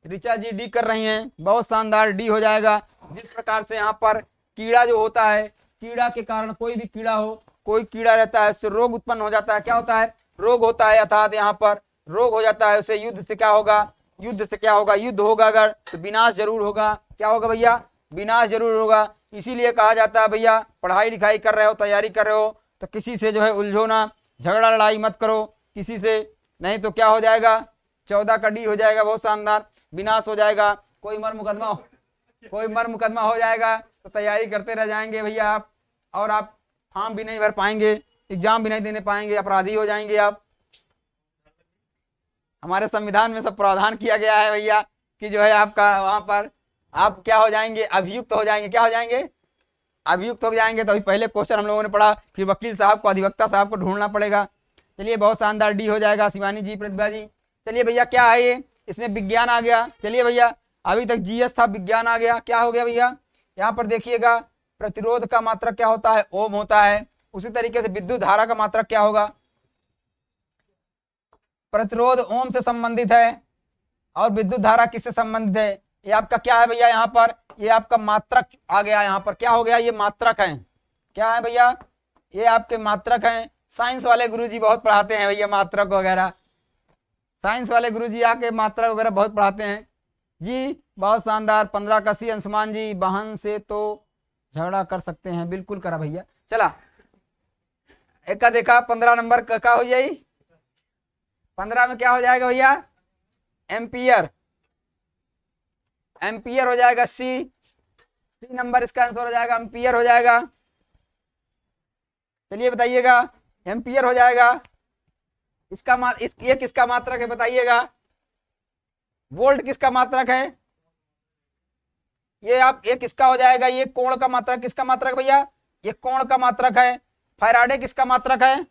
ऋचा जी डी कर रही हैं, बहुत शानदार, डी हो जाएगा। जिस प्रकार से यहाँ पर कीड़ा जो होता है, कीड़ा के कारण कोई भी कीड़ा हो, कोई कीड़ा रहता है उससे रोग उत्पन्न हो जाता है, क्या होता है रोग होता है, अर्थात यहाँ पर रोग हो जाता है, उसे युद्ध से क्या होगा, युद्ध से क्या होगा, युद्ध होगा अगर तो विनाश जरूर होगा, क्या होगा भैया विनाश जरूर होगा। इसीलिए कहा जाता है भैया पढ़ाई लिखाई कर रहे हो, तैयारी कर रहे हो तो किसी से जो है उलझो ना, झगड़ा लड़ाई मत करो किसी से, नहीं तो क्या हो जाएगा 14 का डी हो जाएगा, बहुत शानदार, विनाश हो जाएगा। कोई मर मुकदमा हो जाएगा तो तैयारी करते रह जाएंगे भैया आप, और आप फॉर्म भी नहीं भर पाएंगे, एग्जाम भी नहीं देने पाएंगे, अपराधी हो जाएंगे आप। हमारे संविधान में सब प्रावधान किया गया है भैया कि जो है आपका वहां पर आप क्या हो जाएंगे, अभियुक्त हो जाएंगे, क्या हो जाएंगे अभियुक्त हो जाएंगे। तो अभी पहले क्वेश्चन हम लोगों ने पढ़ा, फिर वकील साहब को, अधिवक्ता साहब को ढूंढना पड़ेगा। चलिए बहुत शानदार, डी हो जाएगा शिवानी जी, प्रतिभा जी। चलिए भैया क्या है ये, इसमें विज्ञान आ गया। चलिए भैया अभी तक जीएस था, विज्ञान आ गया, क्या हो गया भैया, यहाँ पर देखिएगा प्रतिरोध का मात्रक क्या होता है, ओम होता है। उसी तरीके से विद्युत धारा का मात्रक क्या होगा, प्रतिरोध ओम से संबंधित है और विद्युत धारा किससे संबंधित है, ये आपका क्या है भैया, यहाँ पर ये आपका मात्रक आ गया, यहाँ पर क्या हो गया, ये मात्रक है, क्या है भैया, ये आपके मात्रक हैं। साइंस वाले गुरुजी बहुत पढ़ाते हैं भैया मात्रक वगैरह, साइंस वाले गुरुजी आके मात्रक वगैरह बहुत पढ़ाते हैं जी। बहुत शानदार। 15 का सी अंशुमान जी, बहन से तो झगड़ा कर सकते हैं, बिल्कुल करा भैया। चला एक का देखा, 15 नंबर का हो जाए, 15 में क्या हो जाएगा भैया, एम्पियर, एम्पियर हो जाएगा सी नंबर इसका आंसर हो जाएगा, एम्पियर हो जाएगा। चलिए बताइएगा, एम्पियर हो जाएगा। इसका ये किसका मात्रक है बताइएगा, वोल्ट किसका मात्रक है, ये किसका हो जाएगा, ये कोण का मात्रक किसका मात्रक भैया, ये कोण का मात्रक है। फैराडे किसका मात्रक है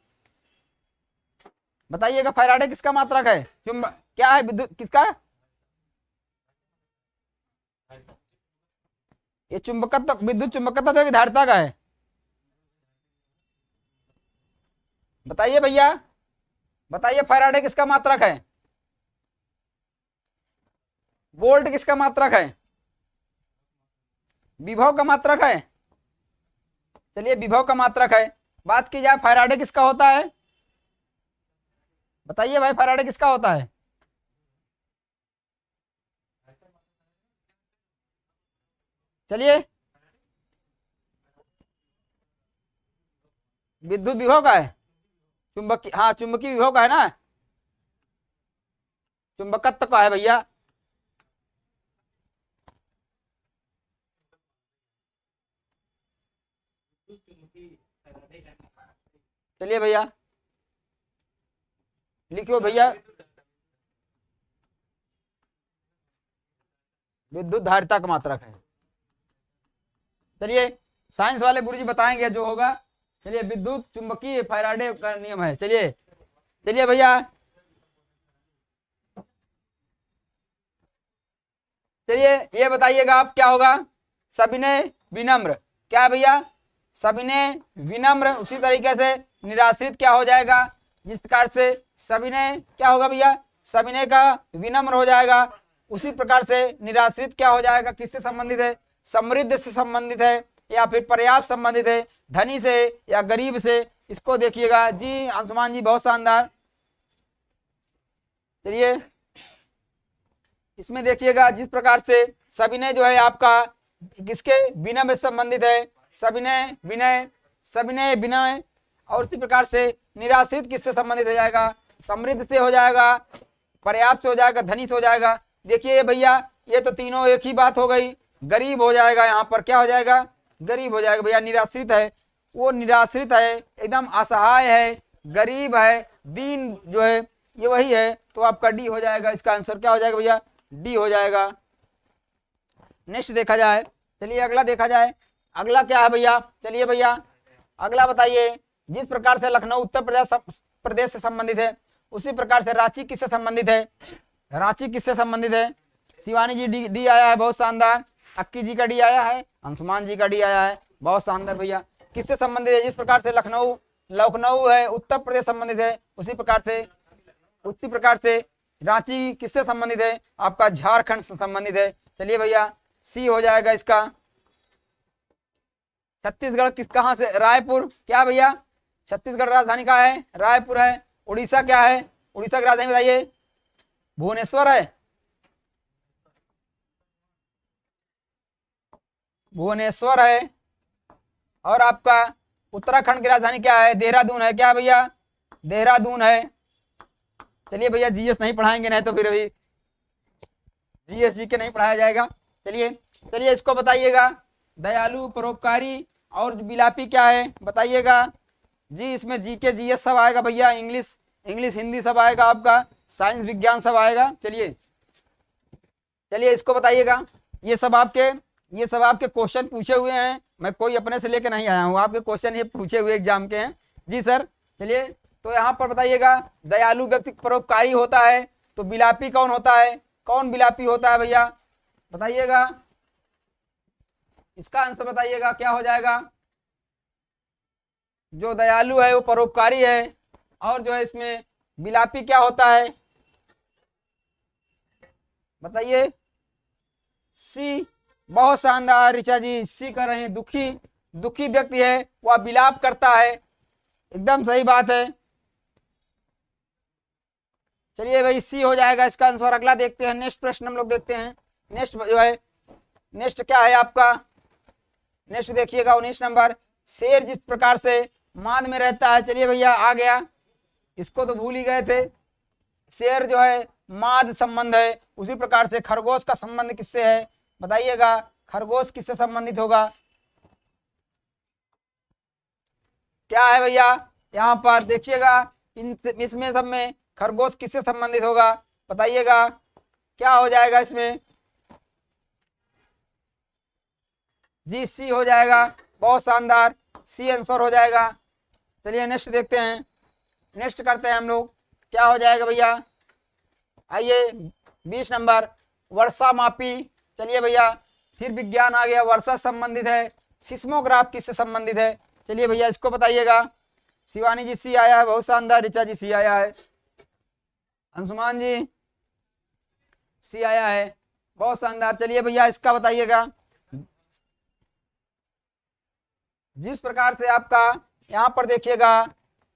बताइएगा, फैराडे किसका मात्रक है, क्या है विद्युत किसका, ये चुंबकत्व, विद्युत चुंबकत्व तो धारिता का है, बताइए भैया, बताइए फैराडे किसका मात्रक है, वोल्ट किसका मात्रक है, विभव का मात्रक है। चलिए विभव का मात्रक है। बात की जाए फैराडे किसका होता है, बताइए भाई फैराडे किसका होता है, चलिए विद्युत विभव का है, चुंबकीय, हाँ चुंबकीय विभव का है ना, चुंबकत्व का है भैया। चलिए भैया लिखियो भैया, विद्युत धारिता का मात्रक है। चलिए साइंस वाले गुरुजी बताएंगे जो होगा। चलिए विद्युत चुंबकीय फैराडे का नियम है। चलिए चलिए भैया, चलिए ये बताइएगा आप क्या होगा, सविनय विनम्र, क्या भैया, सविनय विनम्र। उसी तरीके से निराश्रित क्या हो जाएगा, जिस प्रकार से सविनय क्या होगा भैया, सविनय का विनम्र हो जाएगा। उसी प्रकार से निराश्रित क्या हो जाएगा, किससे संबंधित है, समृद्ध से संबंधित है या फिर पर्याप्त संबंधित है, धनी से या गरीब से। इसको देखिएगा जी अंशुमान जी, बहुत शानदार। चलिए इसमें देखिएगा जिस प्रकार से सविनय जो है आपका किसके विनम्र से संबंधित है, सविनय विनय, सविनय विनय। और उसी प्रकार से निराश्रित किससे संबंधित हो जाएगा, समृद्ध से हो जाएगा, पर्याप्त से हो जाएगा, धनी से हो जाएगा। देखिए भैया ये तो तीनों एक ही बात हो गई, गरीब हो जाएगा, यहाँ पर क्या हो जाएगा, गरीब हो जाएगा भैया। निराश्रित है, वो निराश्रित है, एकदम असहाय है, गरीब है, दीन जो है ये वही है, तो आपका डी हो जाएगा। इसका आंसर क्या हो जाएगा भैया, डी हो जाएगा। नेक्स्ट देखा जाए, चलिए अगला देखा जाए, अगला क्या है भैया, चलिए भैया अगला बताइए। जिस प्रकार से लखनऊ उत्तर प्रदेश से संबंधित है, उसी प्रकार से रांची किससे संबंधित है, रांची किससे संबंधित है, शिवानी जी डी आया है, बहुत शानदार। अक्की जी का डी आया है, अंशुमान जी का डी आया है, बहुत शानदार भैया। किससे संबंधित है, जिस प्रकार से लखनऊ है उत्तर प्रदेश संबंधित है, उसी प्रकार से रांची किससे संबंधित है, आपका झारखंड से संबंधित है। चलिए भैया सी हो जाएगा इसका। छत्तीसगढ़ कहाँ से, रायपुर, क्या भैया, छत्तीसगढ़ राजधानी का है, रायपुर है। उड़ीसा क्या है, उड़ीसा की राजधानी बताइए, भुवनेश्वर है, भुवनेश्वर है। और आपका उत्तराखंड की राजधानी क्या है, देहरादून है, क्या भैया, देहरादून है। चलिए भैया जीएस नहीं पढ़ाएंगे, नहीं तो फिर अभी जीएस जी के नहीं पढ़ाया जाएगा। चलिए इसको बताइएगा, दयालु, परोपकारी और विलापी क्या है बताइएगा जी। इसमें जीके जीएस सब आएगा भैया, इंग्लिश हिंदी सब आएगा, आपका साइंस विज्ञान सब आएगा। चलिए इसको बताइएगा। ये सब आपके क्वेश्चन पूछे हुए हैं, मैं कोई अपने से लेके नहीं आया हूँ, आपके क्वेश्चन ये पूछे हुए एग्जाम के हैं जी सर। चलिए तो यहाँ पर बताइएगा, दयालु व्यक्ति परोपकारी होता है, तो विलापी कौन होता है, कौन विलापी होता है भैया बताइएगा। इसका आंसर बताइएगा क्या हो जाएगा, जो दयालु है वो परोपकारी है, और जो है इसमें विलापी क्या होता है बताइए। सी, बहुत शानदार ऋचा जी, सी कर रहे हैं। दुखी, दुखी व्यक्ति है वह विलाप करता है, एकदम सही बात है। चलिए भाई सी हो जाएगा इसका आंसर। अगला देखते हैं, नेक्स्ट प्रश्न हम लोग देखते हैं। नेक्स्ट जो है, नेक्स्ट क्या है आपका, नेक्स्ट देखिएगा 19 नंबर, शेर जिस प्रकार से माद में रहता है। चलिए भैया आ गया, इसको तो भूल ही गए थे। शेर जो है माद संबंध है, उसी प्रकार से खरगोश का संबंध किससे है बताइएगा, खरगोश किससे संबंधित होगा, क्या है भैया यहाँ पर देखिएगा, इसमें सब में खरगोश किससे संबंधित होगा बताइएगा, क्या हो जाएगा इसमें, जी सी हो जाएगा, बहुत शानदार, सी आंसर हो जाएगा। चलिए नेक्स्ट देखते हैं, नेक्स्ट करते हैं हम लोग, क्या हो जाएगा भैया, आइए 20 नंबर, वर्षा मापी। चलिए भैया फिर विज्ञान आ गया, वर्षा संबंधित है, सिस्मोग्राफ किससे संबंधित है, चलिए भैया इसको बताइएगा। शिवानी जी सी आया है, बहुत शानदार, ऋचा जी सी आया है, अंशुमान जी सी आया है, बहुत शानदार। चलिए भैया इसका बताइएगा, जिस प्रकार से आपका यहाँ पर देखिएगा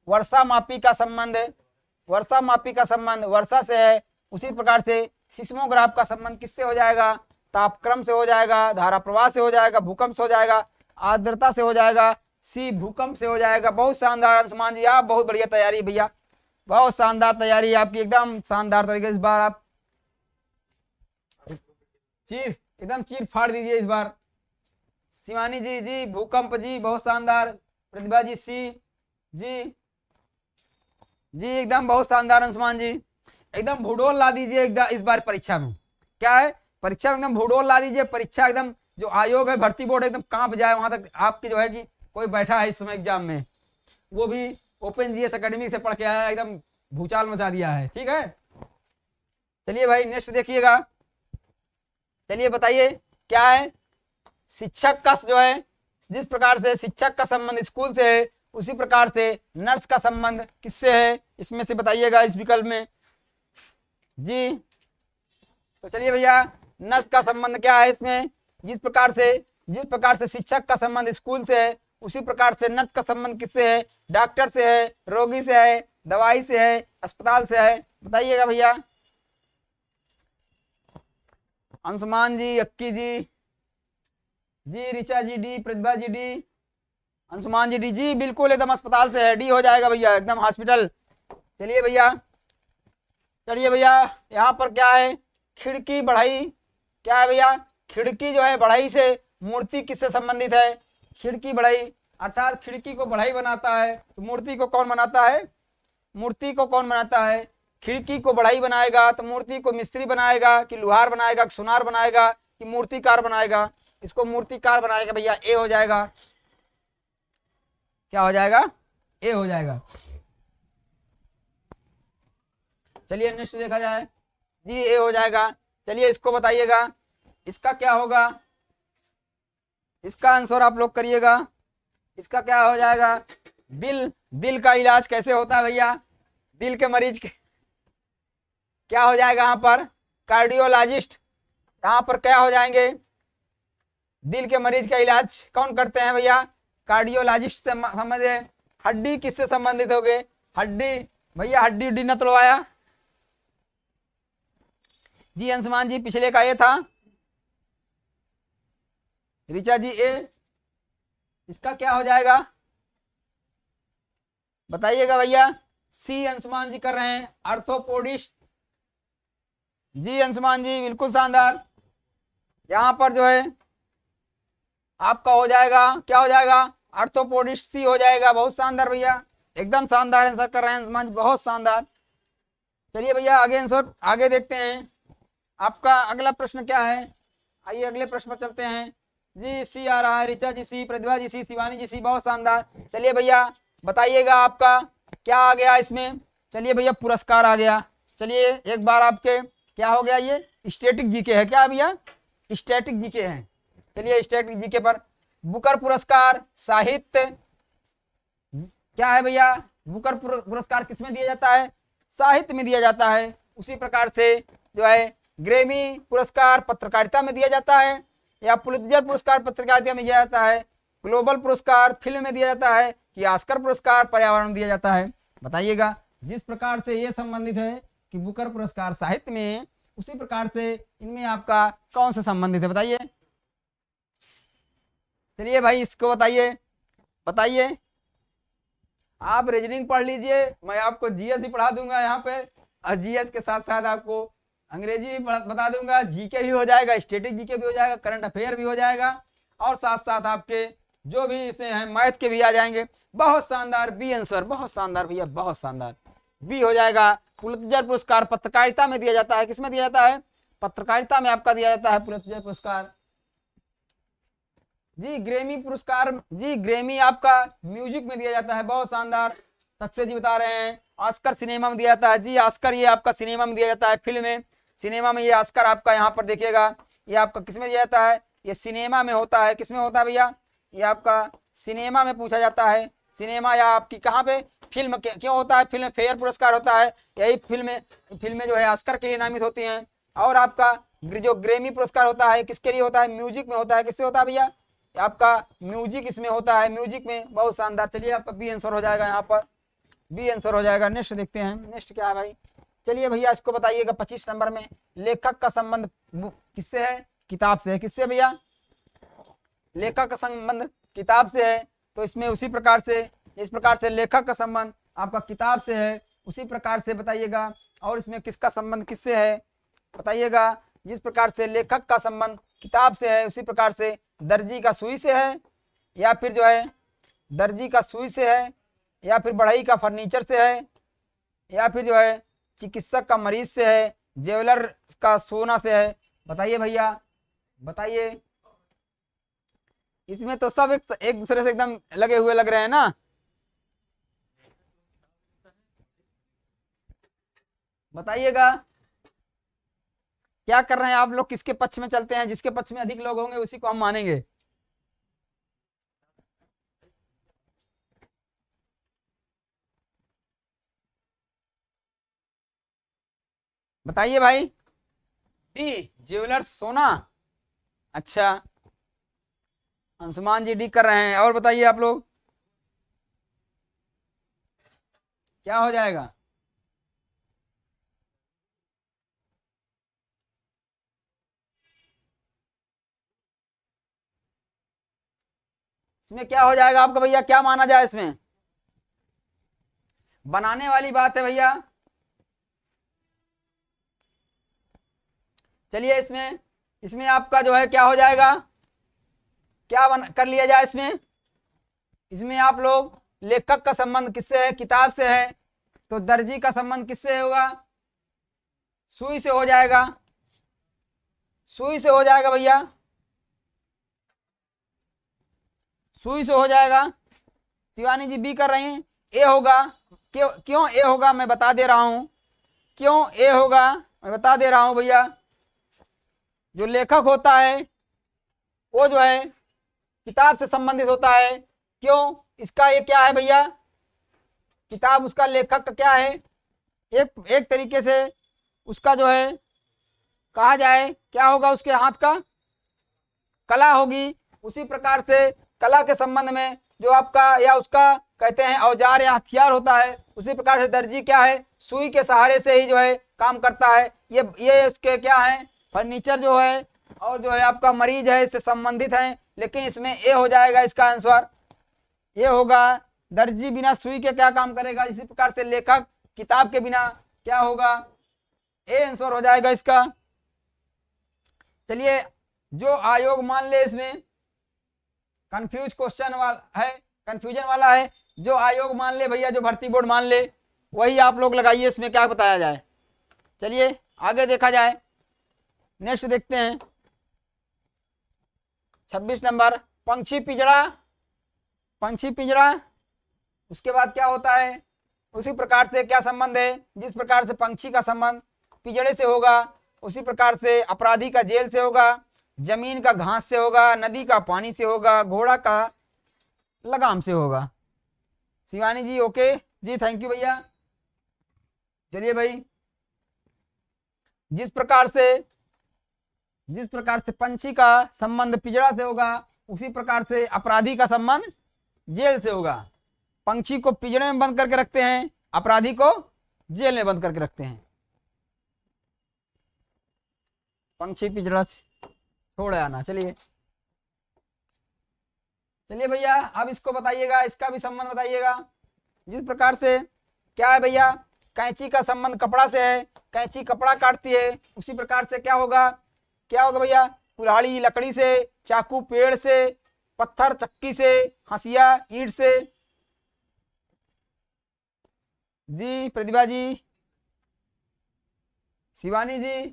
वर्षा मापी का संबंध, वर्षा मापी का संबंध वर्षा से है, उसी प्रकार से सिस्मोग्राफ का संबंध किससे हो जाएगा, तापक्रम से हो जाएगा, धारा प्रवाह से हो जाएगा, भूकंप से हो जाएगा, आर्द्रता से हो जाएगा, सी भूकंप से हो जाएगा। बहुत शानदार अंशुमान जी, आप बहुत बढ़िया तैयारी भैया, बहुत शानदार तैयारी आपकी, एकदम शानदार तरीके से इस बार आप चीर एकदम चीर फाड़ दीजिए इस बार। शिवानी जी जी भूकंप जी, बहुत शानदार, प्रतिभा जी सी जी जी एकदम बहुत शानदार, अंशुमान जी एकदम भूगोल ला दीजिए एकदम इस बार परीक्षा में, क्या है परीक्षा में एकदम भूगोल ला दीजिए, परीक्षा एकदम जो आयोग है भर्ती बोर्ड एकदम कांप जाए वहां तक आपकी जो है कि कोई बैठा है इस समय एग्जाम में, वो भी ओपन जीएस एकेडमी से पढ़ के आया, एकदम भूचाल मचा दिया है, ठीक है। चलिए भाई नेक्स्ट देखिएगा, चलिए बताइए क्या है, शिक्षक का जो है, जिस प्रकार से शिक्षक का संबंध स्कूल से है, उसी प्रकार से नर्स का संबंध किससे है, इसमें से बताइएगा इस विकल्प में जी। तो चलिए भैया नर्स का संबंध क्या है इसमें, जिस प्रकार से शिक्षक का संबंध स्कूल से है, उसी प्रकार से नर्स का संबंध किससे है, डॉक्टर से है, रोगी से है, दवाई से है, अस्पताल से है, बताइएगा भैया। अंशुमान जी, अक्की जी जी, ऋचा जी डी, प्रतिभा जी डी, अंशुमान जी डी जी बिल्कुल एकदम अस्पताल से है, डी हो जाएगा भैया एकदम हॉस्पिटल। चलिए भैया, चलिए भैया यहाँ पर क्या है, खिड़की बढ़ाई, क्या है भैया, खिड़की जो है बढ़ाई से मूर्ति किससे संबंधित है, खिड़की बढ़ाई अर्थात खिड़की को बढ़ाई बनाता है, तो मूर्ति को कौन बनाता है, मूर्ति को कौन बनाता है, खिड़की को बढ़ाई बनाएगा तो मूर्ति को मिस्त्री बनाएगा कि लुहार बनाएगा कि सुनार बनाएगा कि मूर्तिकार बनाएगा, इसको मूर्तिकार बनाएगा भैया, ए हो जाएगा, क्या हो जाएगा, ए हो जाएगा। चलिए नेक्स्ट देखा जाए जी, ए हो जाएगा। चलिए इसको बताइएगा, इसका क्या होगा, इसका आंसर आप लोग करिएगा, इसका क्या हो जाएगा, दिल, दिल का इलाज कैसे होता है भैया, दिल के मरीज के क्या हो जाएगा यहाँ पर, कार्डियोलॉजिस्ट, यहाँ पर क्या हो जाएंगे, दिल के मरीज का इलाज कौन करते हैं भैया, कार्डियोलॉजिस्ट से संबंधित। हड्डी किससे संबंधित हो गए, हड्डी भैया हड्डी उड्डी न तोड़वाया जी, अंशुमान जी पिछले का ये था, ऋचा जी ए, इसका क्या हो जाएगा बताइएगा भैया, सी अंशुमान जी कर रहे हैं, आर्थोपोडिस्ट जी, अंशुमान जी बिल्कुल शानदार। यहाँ पर जो है आपका हो जाएगा, क्या हो जाएगा, आर्थोपोडिस्ट सी हो जाएगा, बहुत शानदार भैया, एकदम शानदार आंसर कर रहे हैं अंशुमान जी, बहुत शानदार। चलिए भैया आगे आंसर आगे देखते हैं, आपका अगला प्रश्न क्या है, आइए अगले प्रश्न पर चलते हैं जी। सी आ रहा है, ऋचा जी सी, प्रतिभा जी सी, शिवानी जी सी, बहुत शानदार। चलिए भैया बताइएगा आपका क्या आ गया इसमें, चलिए भैया पुरस्कार आ गया। चलिए एक बार आपके क्या हो गया, ये स्टैटिक जीके है, क्या भैया स्टैटिक जीके है। चलिए स्टैटिक जीके पर बुकर पुरस्कार साहित्य, क्या है भैया, बुकर पुरस्कार किसमें दिया जाता है, साहित्य में दिया जाता है। उसी प्रकार से जो है ग्रेमी पुरस्कार पत्रकारिता में दिया जाता है, या पुलित्जर पुरस्कार पत्रकारिता में दिया जाता है, ग्लोबल पुरस्कार फिल्म में दिया जाता है, कि ऑस्कर पुरस्कार पर्यावरण में दिया जाता है? बताइएगा। जिस प्रकार से ये संबंधित है कि बुकर पुरस्कार साहित्य में, उसी प्रकार से इनमें आपका कौन सा संबंधित है? बताइए। चलिए भाई इसको बताइए, बताइए। आप रीजनिंग पढ़ लीजिए, मैं आपको जीएस भी पढ़ा दूंगा यहाँ पे, और जीएस के साथ साथ आपको अंग्रेजी भी बता दूंगा, जीके भी हो जाएगा, स्टैटिक जीके भी हो जाएगा, करंट अफेयर भी हो जाएगा, और साथ साथ आपके जो भी इसमें हैं मैथ के भी आ जाएंगे। बहुत शानदार बी आंसर, बहुत शानदार भैया, बहुत शानदार बी हो जाएगा। पुलित्जर पुरस्कार पत्रकारिता में दिया जाता है, किसमें दिया जाता है? पत्रकारिता में आपका दिया जाता है पुलित्जर पुरस्कार। जी ग्रेमी पुरस्कार, जी ग्रेमी आपका म्यूजिक में दिया जाता है, बहुत शानदार सक्सेस जी बता रहे हैं। ऑस्कर सिनेमा में दिया जाता है, जी ऑस्कर ये आपका सिनेमा में दिया जाता है, फिल्म में, सिनेमा में ये ऑस्कर आपका यहाँ पर देखिएगा, ये आपका किसमें दिया जाता है? ये सिनेमा में होता है। किसमें होता है भैया? ये आपका सिनेमा में पूछा जाता है, सिनेमा या आपकी कहाँ पे? फिल्म क्यों होता है? फिल्म फेयर पुरस्कार होता है, यही फिल्में जो है ऑस्कर के लिए नामित होती हैं। और आपका जो ग्रेमी पुरस्कार होता है किसके लिए होता है? म्यूजिक में होता है। किससे होता है भैया? आपका म्यूजिक इसमें होता है, म्यूजिक में। बहुत शानदार। चलिए आपका बी आंसर हो जाएगा, यहाँ पर बी आंसर हो जाएगा। नेक्स्ट देखते हैं, नेक्स्ट क्या है भाई? चलिए भैया इसको बताइएगा 25 नंबर में, लेखक का संबंध किससे है? किताब से है। किससे भैया? लेखक का संबंध किताब से है, तो इसमें उसी प्रकार से, इस प्रकार से लेखक का संबंध आपका किताब से है, उसी प्रकार से बताइएगा। और इसमें किसका संबंध किससे है? बताइएगा। जिस प्रकार से लेखक का संबंध किताब से है, उसी प्रकार से दर्जी का सुई से है, या फिर जो है दर्जी का सुई से है, या फिर बढ़ई का फर्नीचर से है, या फिर जो है चिकित्सक का मरीज से है, ज्वेलर का सोना से है? बताइए भैया, बताइए। इसमें तो सब एक दूसरे से एकदम लगे हुए लग रहे हैं ना। बताइएगा क्या कर रहे हैं आप लोग? किसके पक्ष में चलते हैं? जिसके पक्ष में अधिक लोग होंगे उसी को हम मानेंगे। बताइए भाई। डी ज्वेलर्स सोना, अच्छा अंशुमान जी डी कर रहे हैं। और बताइए आप लोग क्या हो जाएगा? इसमें क्या हो जाएगा आपका भैया? क्या माना जाए इसमें? बनाने वाली बात है भैया। चलिए इसमें, इसमें आपका जो है क्या हो जाएगा? क्या कर लिया जाए इसमें? इसमें आप लोग लेखक का संबंध किससे है? किताब से है, तो दर्जी का संबंध किससे होगा? सुई से हो जाएगा, सुई से हो जाएगा भैया, सुई से हो जाएगा। शिवानी जी बी कर रही हैं। ए होगा। क्यों क्यों ए होगा मैं बता दे रहा हूं, क्यों ए होगा मैं बता दे रहा हूं भैया। जो लेखक होता है वो जो है किताब से संबंधित होता है। क्यों? इसका ये क्या है भैया? किताब उसका लेखक का क्या है? एक तरीके से उसका जो है कहा जाए क्या होगा? उसके हाथ का कला होगी। उसी प्रकार से कला के संबंध में जो आपका या उसका कहते हैं औजार या हथियार होता है, उसी प्रकार से दर्जी क्या है? सुई के सहारे से ही जो है काम करता है। ये उसके क्या है? फर्नीचर जो है, और जो है आपका मरीज है, इससे संबंधित है। लेकिन इसमें ए हो जाएगा, इसका आंसर ये होगा। दर्जी बिना सुई के क्या काम करेगा? इसी प्रकार से लेखक किताब के बिना क्या होगा? ए आंसर हो जाएगा इसका। चलिए जो आयोग मान ले, इसमें कंफ्यूज क्वेश्चन वाला है, कंफ्यूजन वाला है। जो आयोग मान ले भैया, जो भर्ती बोर्ड मान ले, वही आप लोग लगाइए। इसमें क्या बताया जाए? चलिए आगे देखा जाए, नेक्स्ट देखते हैं 26 नंबर, पंछी पिंजड़ा। पंछी पिंजड़ा, उसके बाद क्या होता है? उसी प्रकार से क्या संबंध है? जिस प्रकार से पंछी का संबंध पिंजड़े से होगा, उसी प्रकार से अपराधी का जेल से होगा, जमीन का घास से होगा, नदी का पानी से होगा, घोड़ा का लगाम से होगा। शिवानी जी ओके जी, थैंक यू भैया। चलिए भाई जिस प्रकार से पंछी का संबंध पिंजरा से होगा, उसी प्रकार से अपराधी का संबंध जेल से होगा। पंछी को पिंजरे में बंद करके रखते हैं, अपराधी को जेल में बंद करके रखते हैं। पंछी पिंजरा छोड़ आना। चलिए भैया, अब इसको बताइएगा, इसका भी संबंध बताइएगा। जिस प्रकार से क्या है भैया, कैंची का संबंध कपड़ा से है, कैंची कपड़ा काटती है, उसी प्रकार से क्या होगा भैया, कुल्हाड़ी लकड़ी से, चाकू पेड़ से, पत्थर चक्की से, हंसिया ईंट से। जी प्रतिभा जी, शिवानी जी,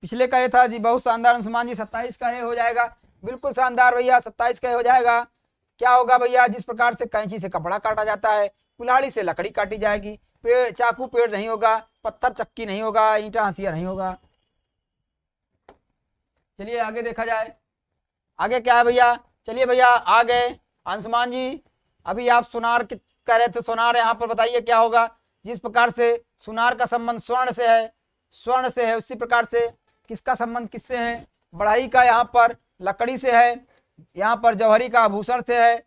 पिछले का ये था जी, बहुत शानदार। अंशुमान जी 27 का ये हो जाएगा, बिल्कुल शानदार भैया, 27 का ये हो जाएगा। क्या होगा भैया, जिस प्रकार से कैंची से कपड़ा काटा जाता है, कुल्हाड़ी से लकड़ी काटी जाएगी, पेड़ चाकू पेड़ नहीं होगा, पत्थर चक्की नहीं होगा, ईंटा हंसिया नहीं होगा। चलिए आगे देखा जाए, आगे क्या है भैया। चलिए भैया आगे अंशुमान जी, अभी आप सुनार कह रहे थे, सुनार यहाँ पर बताइए क्या होगा। जिस प्रकार से सुनार का संबंध स्वर्ण से है, उसी प्रकार से किसका संबंध किससे है, बढ़ई का यहाँ पर लकड़ी से है, यहाँ पर जौहरी का आभूषण से है,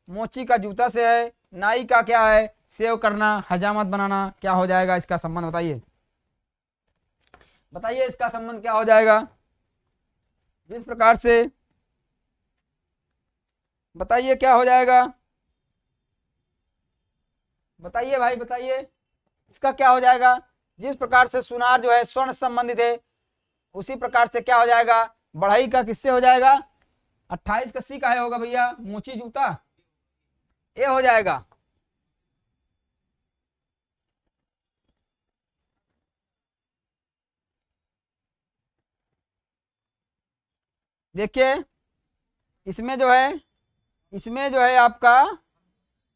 मोची का जूता से है, नाई का क्या है, सेव करना, हजामत बनाना। क्या हो जाएगा इसका संबंध, बताइए इसका संबंध क्या हो जाएगा। जिस प्रकार से बताइए क्या हो जाएगा, बताइए भाई बताइए, इसका क्या हो जाएगा। जिस प्रकार से सुनार जो है स्वर्ण संबंधित है, उसी प्रकार से क्या हो जाएगा, बढ़ई का किससे हो जाएगा, 28 कस्सी का है होगा भैया, मोची जूता, ये हो जाएगा। देखिए इसमें जो है आपका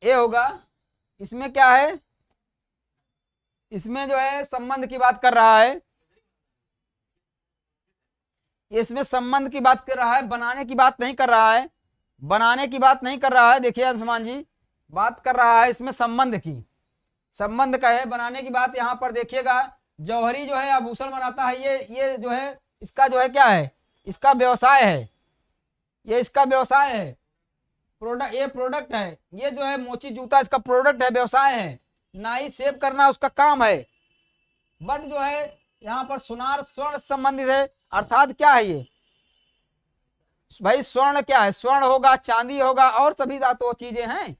ये होगा, इसमें क्या है, इसमें जो है संबंध की बात कर रहा है, इसमें संबंध की बात कर रहा है, बनाने की बात नहीं कर रहा है, बनाने की बात नहीं कर रहा है। देखिए अंशुमान जी, बात कर रहा है इसमें संबंध की, संबंध का है, बनाने की बात यहाँ पर देखिएगा। जौहरी जो है आभूषण बनाता है, ये जो है इसका जो है क्या है, इसका व्यवसाय है, ये इसका व्यवसाय है, प्रोडक्ट, ये प्रोडक्ट है, ये जो है मोची जूता इसका प्रोडक्ट है, व्यवसाय है। नाई सेव करना उसका काम है। बट जो है यहाँ पर सुनार स्वर्ण संबंधित है, अर्थात क्या है ये भाई, स्वर्ण क्या है, स्वर्ण होगा, चांदी होगा, और सभी धातु चीजें हैं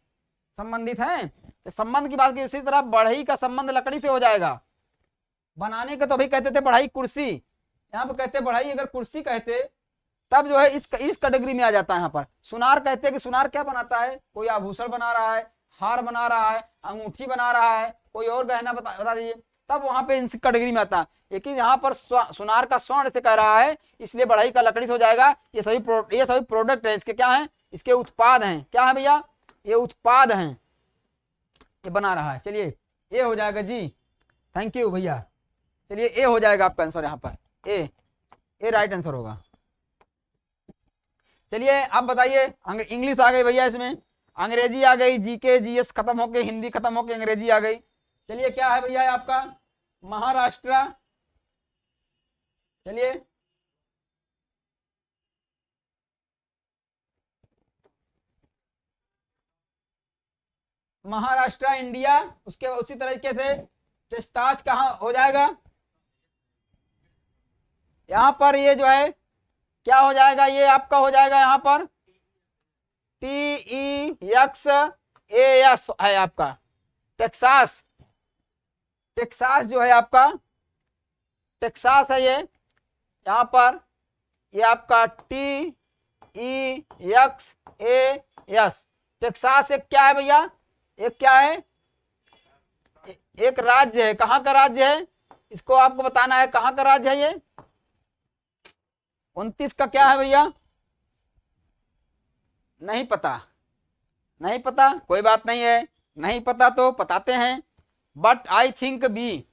संबंधित हैं। तो संबंध की बात की, उसी तरह बढ़ई का संबंध लकड़ी से हो जाएगा। बनाने का तो अभी कहते थे बढ़ई कुर्सी, यहाँ पर कहते बढ़ई, अगर कुर्सी कहते तब जो है इस कैटेगरी में आ जाता है। यहाँ पर सुनार कहते हैं कि सुनार क्या बनाता है, कोई आभूषण बना रहा है, हार बना रहा है, अंगूठी बना रहा है, कोई और गहना बता दीजिए, तब वहां पे इस कैटेगरी में आता है। लेकिन यहाँ पर सुनार का स्वर्ण से कह रहा है, इसलिए बढ़ई का लकड़ी से हो जाएगा। ये सभी प्रोडक्ट है, इसके क्या है, इसके उत्पाद हैं। क्या है भैया, ये उत्पाद हैं, ये बना रहा है। चलिए ये हो जाएगा जी, थैंक यू भैया। चलिए ए हो जाएगा आपका आंसर, यहाँ पर ए राइट आंसर होगा। चलिए अब बताइए, इंग्लिश आ गई भैया, इसमें अंग्रेजी आ गई, जीके जीएस खत्म होके हिंदी खत्म होके अंग्रेजी आ गई। चलिए क्या है भैया आपका, महाराष्ट्र। चलिए महाराष्ट्र इंडिया, उसके उसी तरीके से टेस्टाच कहाँ हो जाएगा, यहाँ पर ये जो है क्या हो जाएगा, ये आपका हो जाएगा यहाँ पर TEXAS है आपका, टेक्सास। टेक्सास जो है आपका, टेक्सास है ये, यहाँ पर ये आपका TEXAS। टेक्सास एक क्या है भैया, एक क्या है, एक राज्य है। कहाँ का राज्य है, इसको आपको बताना है, कहाँ का राज्य है ये। 29 का क्या है भैया, नहीं पता, नहीं पता, कोई बात नहीं है, नहीं पता तो बताते हैं। But I think B,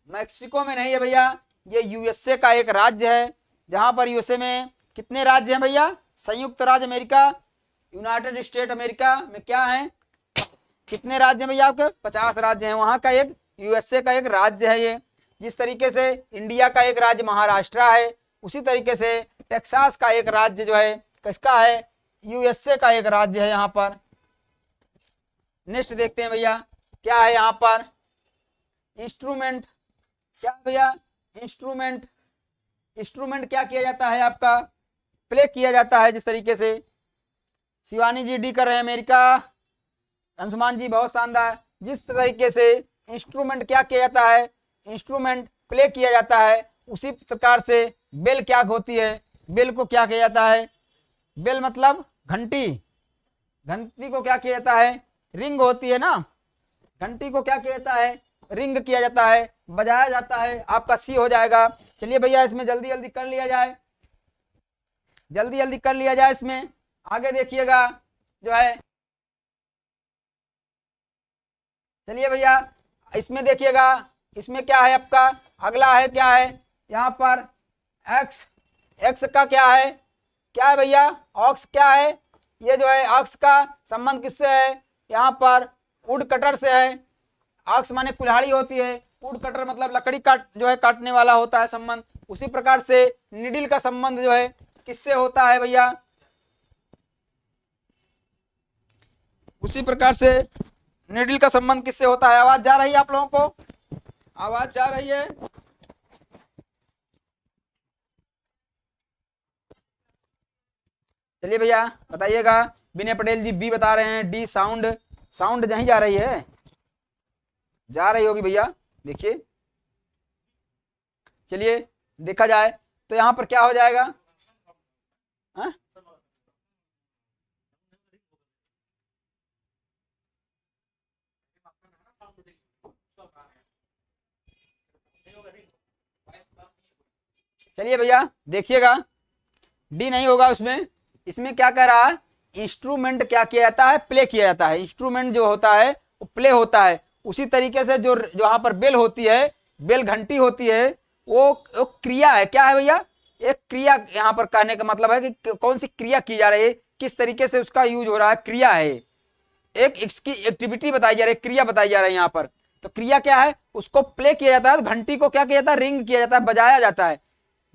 Mexico में नहीं है भैया, ये यूएसए का एक राज्य है। जहां पर यूएसए में कितने राज्य हैं भैया, संयुक्त राज्य अमेरिका, यूनाइटेड स्टेट अमेरिका में क्या है, कितने राज्य हैं भैया आपके, 50 राज्य हैं। वहां का एक यूएसए का एक राज्य है ये। जिस तरीके से इंडिया का एक राज्य महाराष्ट्र है, उसी तरीके से टेक्सास का एक राज्य जो है किसका है, यूएसए का एक राज्य है यहाँ पर। नेक्स्ट देखते हैं भैया क्या है यहाँ पर, इंस्ट्रूमेंट। क्या भैया, इंस्ट्रूमेंट। इंस्ट्रूमेंट क्या किया जाता है आपका, प्ले किया जाता है। जिस तरीके से शिवानी जी डी कर रहे हैं अमेरिका, अंशुमान जी बहुत शानदार। जिस तरीके से इंस्ट्रूमेंट क्या किया जाता है, इंस्ट्रूमेंट प्ले किया जाता है, उसी प्रकार से बेल क्या होती है, बेल को क्या किया जाता है, बेल मतलब घंटी। घंटी को क्या किया जाता है, रिंग होती है ना, घंटी को क्या किया जाता है, रिंग किया जाता है, बजाया जाता है। आपका सी हो जाएगा। चलिए भैया इसमें जल्दी जल्दी कर लिया जाए, जल्दी जल्दी कर लिया जाए। इसमें आगे देखिएगा जो है, चलिए भैया इसमें देखिएगा, इसमें क्या है आपका, अगला है क्या है यहाँ पर, एक्स। एक्स का क्या है भैया, ऑक्स क्या है, ये जो है ऑक्स का संबंध किससे है, यहाँ पर वुड कटर से है। ऑक्स माने कुल्हाड़ी होती है, वुड कटर मतलब लकड़ी काट जो है काटने वाला होता है संबंध। उसी प्रकार से निडिल का संबंध जो है किससे होता है भैया, उसी प्रकार से निडिल का संबंध किससे होता है। आवाज जा रही है आप लोगों को, आवाज जा रही है। चलिए भैया बताइएगा। विनय पटेल जी बी बता रहे हैं, डी साउंड। साउंड नहीं जा रही है, जा रही होगी भैया, देखिए। चलिए देखा जाए तो यहाँ पर क्या हो जाएगा, हा? चलिए भैया देखिएगा, डी नहीं होगा उसमें। इसमें क्या कह रहा है, इंस्ट्रूमेंट क्या किया जाता है, प्ले किया जाता है। इंस्ट्रूमेंट जो होता है वो प्ले होता है। उसी तरीके से जो यहाँ पर बेल होती है, बेल घंटी होती है, वो क्रिया है। क्या है भैया, एक क्रिया। यहाँ पर कहने का मतलब है कि कौन सी क्रिया की जा रही है, किस तरीके से उसका यूज हो रहा है, क्रिया है। एक इसकी एक्टिविटी बताई जा रही है, क्रिया बताई जा रही है यहाँ पर। तो क्रिया क्या है, उसको प्ले किया जाता है। घंटी को क्या किया जाता है, रिंग किया जाता है, बजाया जाता है।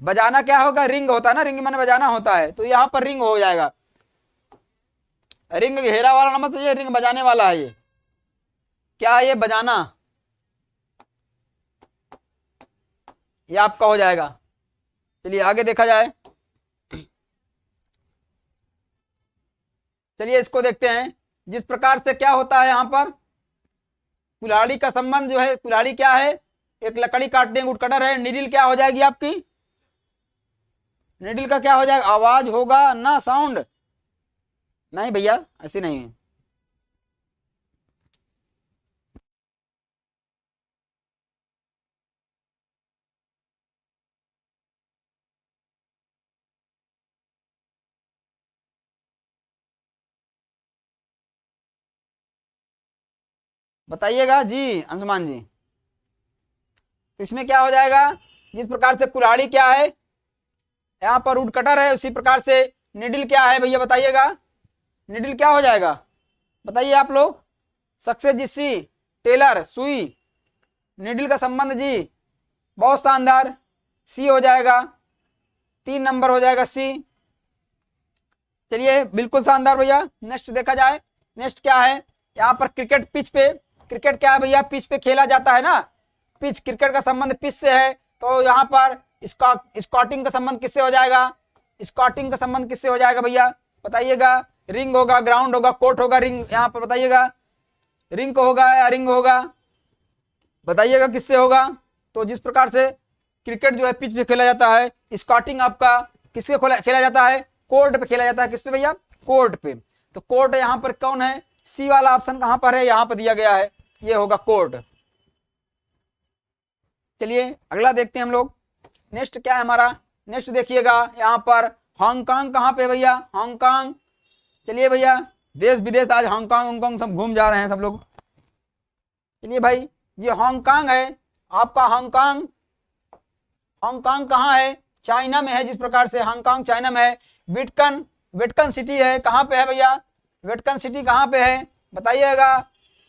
बजाना क्या होगा, रिंग होता है ना, रिंग माने बजाना होता है। तो यहाँ पर रिंग हो जाएगा। रिंग घेरा वाला ना, मतलब ये रिंग बजाने वाला है। ये क्या है, ये बजाना, ये आपका हो जाएगा। चलिए आगे देखा जाए। चलिए इसको देखते हैं। जिस प्रकार से क्या होता है यहाँ पर, कुल्हाड़ी का संबंध जो है, कुल्हाड़ी क्या है, एक लकड़ी काटने वुड कटर है। निडिल क्या हो जाएगी आपकी, निडिल का क्या हो जाएगा, आवाज होगा ना, साउंड नहीं भैया, ऐसी नहीं है। बताइएगा जी अंशुमान जी। तो इसमें क्या हो जाएगा, जिस प्रकार से कुल्हाड़ी क्या है, यहाँ पर वुड कटर है, उसी प्रकार से निडिल क्या है भैया, बताइएगा। निडिल क्या हो जाएगा, बताइए आप लोग। सक्सेस जी, सी, टेलर, सुई। निडिल का संबंध जी, बहुत शानदार, सी हो जाएगा। 3 नंबर हो जाएगा सी। चलिए बिल्कुल शानदार भैया। नेक्स्ट देखा जाए, नेक्स्ट क्या है, यहाँ पर क्रिकेट पिच पे। क्रिकेट क्या है भैया, पिच पे खेला जाता है ना, पिच, क्रिकेट का संबंध पिच से है। तो यहाँ पर स्कॉटिंग का संबंध किससे हो जाएगा, स्कॉटिंग का संबंध किससे हो जाएगा भैया, बताइएगा। रिंग होगा, ग्राउंड होगा, कोर्ट होगा, रिंग, यहाँ पर बताइएगा रिंग होगा या रिंग होगा, बताइएगा किससे होगा। तो जिस प्रकार से क्रिकेट जो है पिच पे खेला जाता है, स्कॉटिंग आपका किसके खेला जाता है, कोर्ट पे खेला जाता है। किस पे भैया, कोर्ट पे। तो कोर्ट यहाँ पर कौन है, सी वाला ऑप्शन कहां पर है, यहाँ पर दिया गया है, ये होगा कोर्ट। चलिए अगला देखते हैं हम लोग। नेक्स्ट क्या है हमारा, नेक्स्ट देखिएगा यहाँ पर हांगकांग कहाँ पे भैया, हांगकांग। चलिए भैया देश विदेश आज हांगकांग सब घूम जा रहे हैं सब लोग। चलिए भाई, ये हांगकांग है आपका। हांगकांग, हांगकांग कहाँ है, चाइना में है। जिस प्रकार से हांगकांग चाइना में है। वेटकन, वेटकन सिटी है, कहाँ पे है भैया, वेटकन सिटी कहाँ पे है, बताइएगा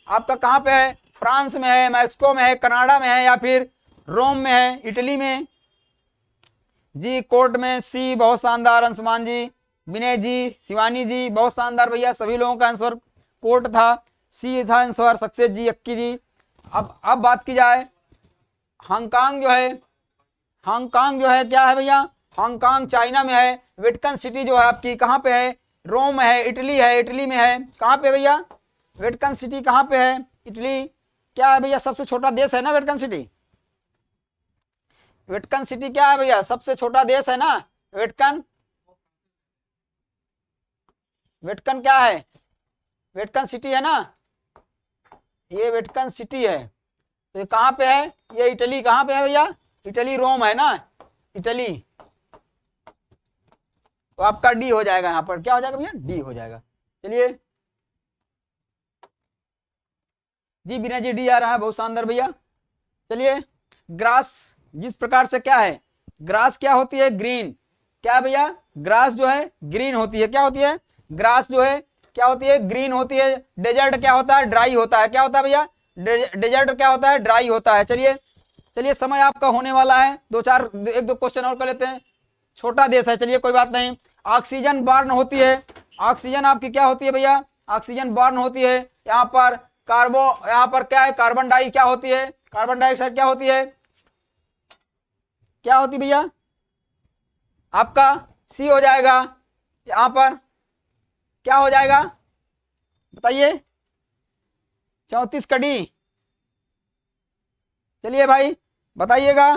आपका कहाँ पे है, फ्रांस में है, मैक्सिको में है, कनाडा में है, या फिर रोम में है, इटली में। जी कोर्ट में, सी बहुत शानदार अंशुमान जी, विनय जी, शिवानी जी बहुत शानदार भैया, सभी लोगों का आंसर कोर्ट था, सी था आंसर। सक्सेस जी, अक्की जी। अब बात की जाए हांगकांग जो है, हांगकांग जो है क्या है भैया, हांगकांग चाइना में है। वेटिकन सिटी जो है आपकी कहाँ पे है, रोम है, इटली है, इटली में है। कहाँ पे भैया वेटिकन सिटी कहाँ पे है, इटली। क्या है भैया, सबसे छोटा देश है ना वेटिकन सिटी। वेटिकन सिटी क्या है भैया, सबसे छोटा देश है ना वेटिकन। वेटिकन क्या है, वेटिकन सिटी है ना, ये वेटिकन सिटी है। तो ये कहाँ पे है, ये इटली कहाँ पे है भैया, इटली रोम है ना, इटली। तो आपका डी हो जाएगा, यहाँ पर क्या हो जाएगा भैया, डी हो जाएगा। चलिए जी, बिना जी डी आ रहा है, बहुत शानदार भैया। चलिए ग्रास जिस प्रकार से क्या है, ग्रास क्या होती है, ग्रीन। क्या भैया, ग्रास जो है ग्रीन होती है। क्या होती है, ग्रास जो है क्या होती है, ग्रीन होती है। डेजर्ट क्या होता है, ड्राई होता है। क्या होता है भैया, डेजर्ट क्या होता है, ड्राई होता है। चलिए समय आपका होने वाला है, एक दो क्वेश्चन और कर लेते हैं। छोटा देश है, चलिए कोई बात नहीं। ऑक्सीजन बर्न होती है, ऑक्सीजन आपकी क्या होती है भैया, ऑक्सीजन बर्न होती है। यहाँ पर यहाँ पर क्या है, कार्बन डाई क्या होती है, कार्बन डाइऑक्साइड क्या होती है, क्या होती भैया, आपका सी हो जाएगा। यहां पर क्या हो जाएगा बताइए, 34 कड़ी। चलिए भाई बताइएगा,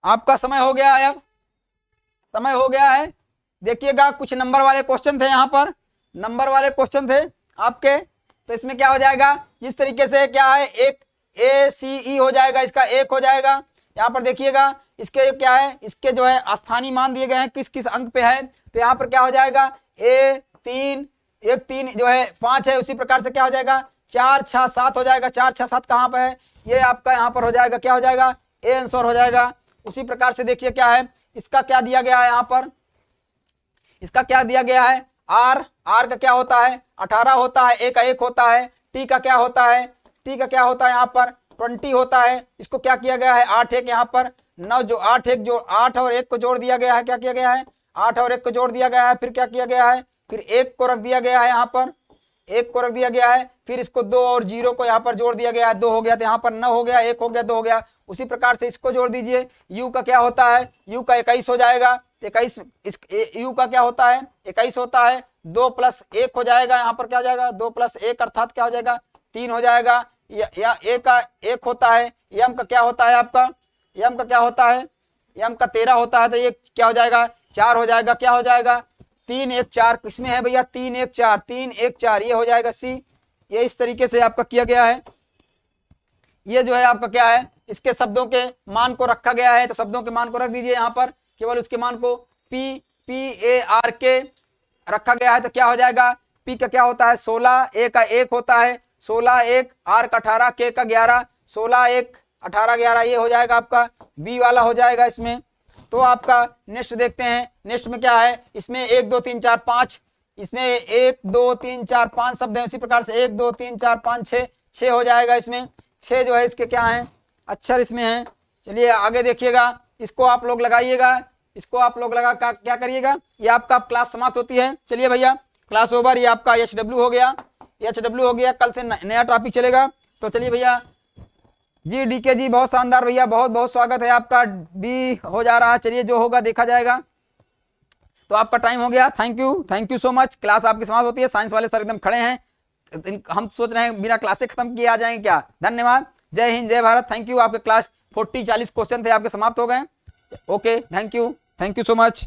आपका समय हो गया है, अब समय हो गया है। देखिएगा कुछ नंबर वाले क्वेश्चन थे, यहाँ पर नंबर वाले क्वेश्चन थे आपके। तो इसमें क्या हो जाएगा, इस तरीके से क्या है, एक ए सी ई हो जाएगा, इसका एक हो जाएगा। यहाँ पर देखिएगा इसके क्या है, इसके जो है स्थानीय मान दिए गए हैं किस किस अंक पे है। तो यहाँ पर क्या हो जाएगा, ए 3, एक 3 जो है 5 है। उसी प्रकार से क्या हो जाएगा, 4 6 7 हो जाएगा। 4 6 7 कहाँ पे है, ये आपका यहाँ पर हो जाएगा, क्या हो जाएगा, ए आंसर हो जाएगा। उसी प्रकार से देखिए क्या है, इसका क्या दिया गया है, यहाँ पर इसका क्या दिया गया है, आर का क्या होता है, 18 होता है, ए का 1 होता है। टी का क्या होता है, टी का क्या होता है, यहाँ पर 20 होता है। इसको क्या किया गया है, 8 1 यहाँ पर 9 जो 8 1 जो 8 और 1 को जोड़ दिया गया है। क्या किया गया है, 8 और 1 को जोड़ दिया गया है। फिर क्या किया गया है, फिर 1 को रख दिया गया है, यहाँ पर 1 को रख दिया गया है। फिर इसको 2 और 0 को यहाँ पर जोड़ दिया गया है, 2 हो गया। तो यहाँ पर 9 हो गया, 1 हो गया, 2 हो गया। उसी प्रकार से इसको जोड़ दीजिए, यू का क्या होता है, यू का 21 हो जाएगा। 21 यू का क्या होता है, 21 होता है। 2 + 1 हो जाएगा, यहाँ पर क्या हो जाएगा, 2 + 1 अर्थात क्या हो जाएगा, 3 हो जाएगा। या ए का 1 होता है, एम का क्या होता है आपका, एम का क्या होता है, एम का 13 होता है। तो ये क्या हो जाएगा, 4 हो जाएगा। क्या हो जाएगा, 3 1 4 किसमें है भैया, 3 1 4, 3 1 4 ये हो जाएगा सी। ये इस तरीके से आपका किया गया है। ये जो है आपका क्या है, इसके शब्दों के मान को रखा गया है। तो शब्दों के मान को रख दीजिए, यहाँ पर केवल उसके मान को PARK रखा गया है। तो क्या हो जाएगा, P का क्या होता है 16, A का 1 होता है, 16 1, R का 18, K का 11, 16 1 18 11 ये हो जाएगा आपका, B वाला हो जाएगा इसमें। तो आपका नेक्स्ट देखते हैं, नेक्स्ट में क्या है, इसमें 1 2 3 4 5, इसमें 1 2 3 4 5 शब्द है। उसी प्रकार से 1 2 3 4 5 6 हो जाएगा। इसमें 6 जो है इसके क्या है, अक्षर इसमें है। चलिए आगे देखिएगा, इसको आप लोग लगाइएगा, इसको आप लोग लगा क्या करिएगा, ये आपका क्लास समाप्त होती है। चलिए भैया क्लास ओवर। ये आपका HW हो गया, HW हो गया। कल से नया टॉपिक चलेगा। तो चलिए भैया जी, DK जी बहुत शानदार भैया, बहुत बहुत स्वागत है आपका। बी हो जा रहा है, चलिए जो होगा देखा जाएगा। तो आपका टाइम हो गया, thank you so much. Class आपकी समाप्त होती है। साइंस वाले सर एकदम खड़े हैं, हम सोच रहे हैं बिना क्लास से खत्म किए आ जाएंगे क्या। धन्यवाद, जय हिंद जय भारत, थैंक यू। आपके क्लास 40 40 क्वेश्चन थे आपके, समाप्त हो गए। Okay, thank you so much.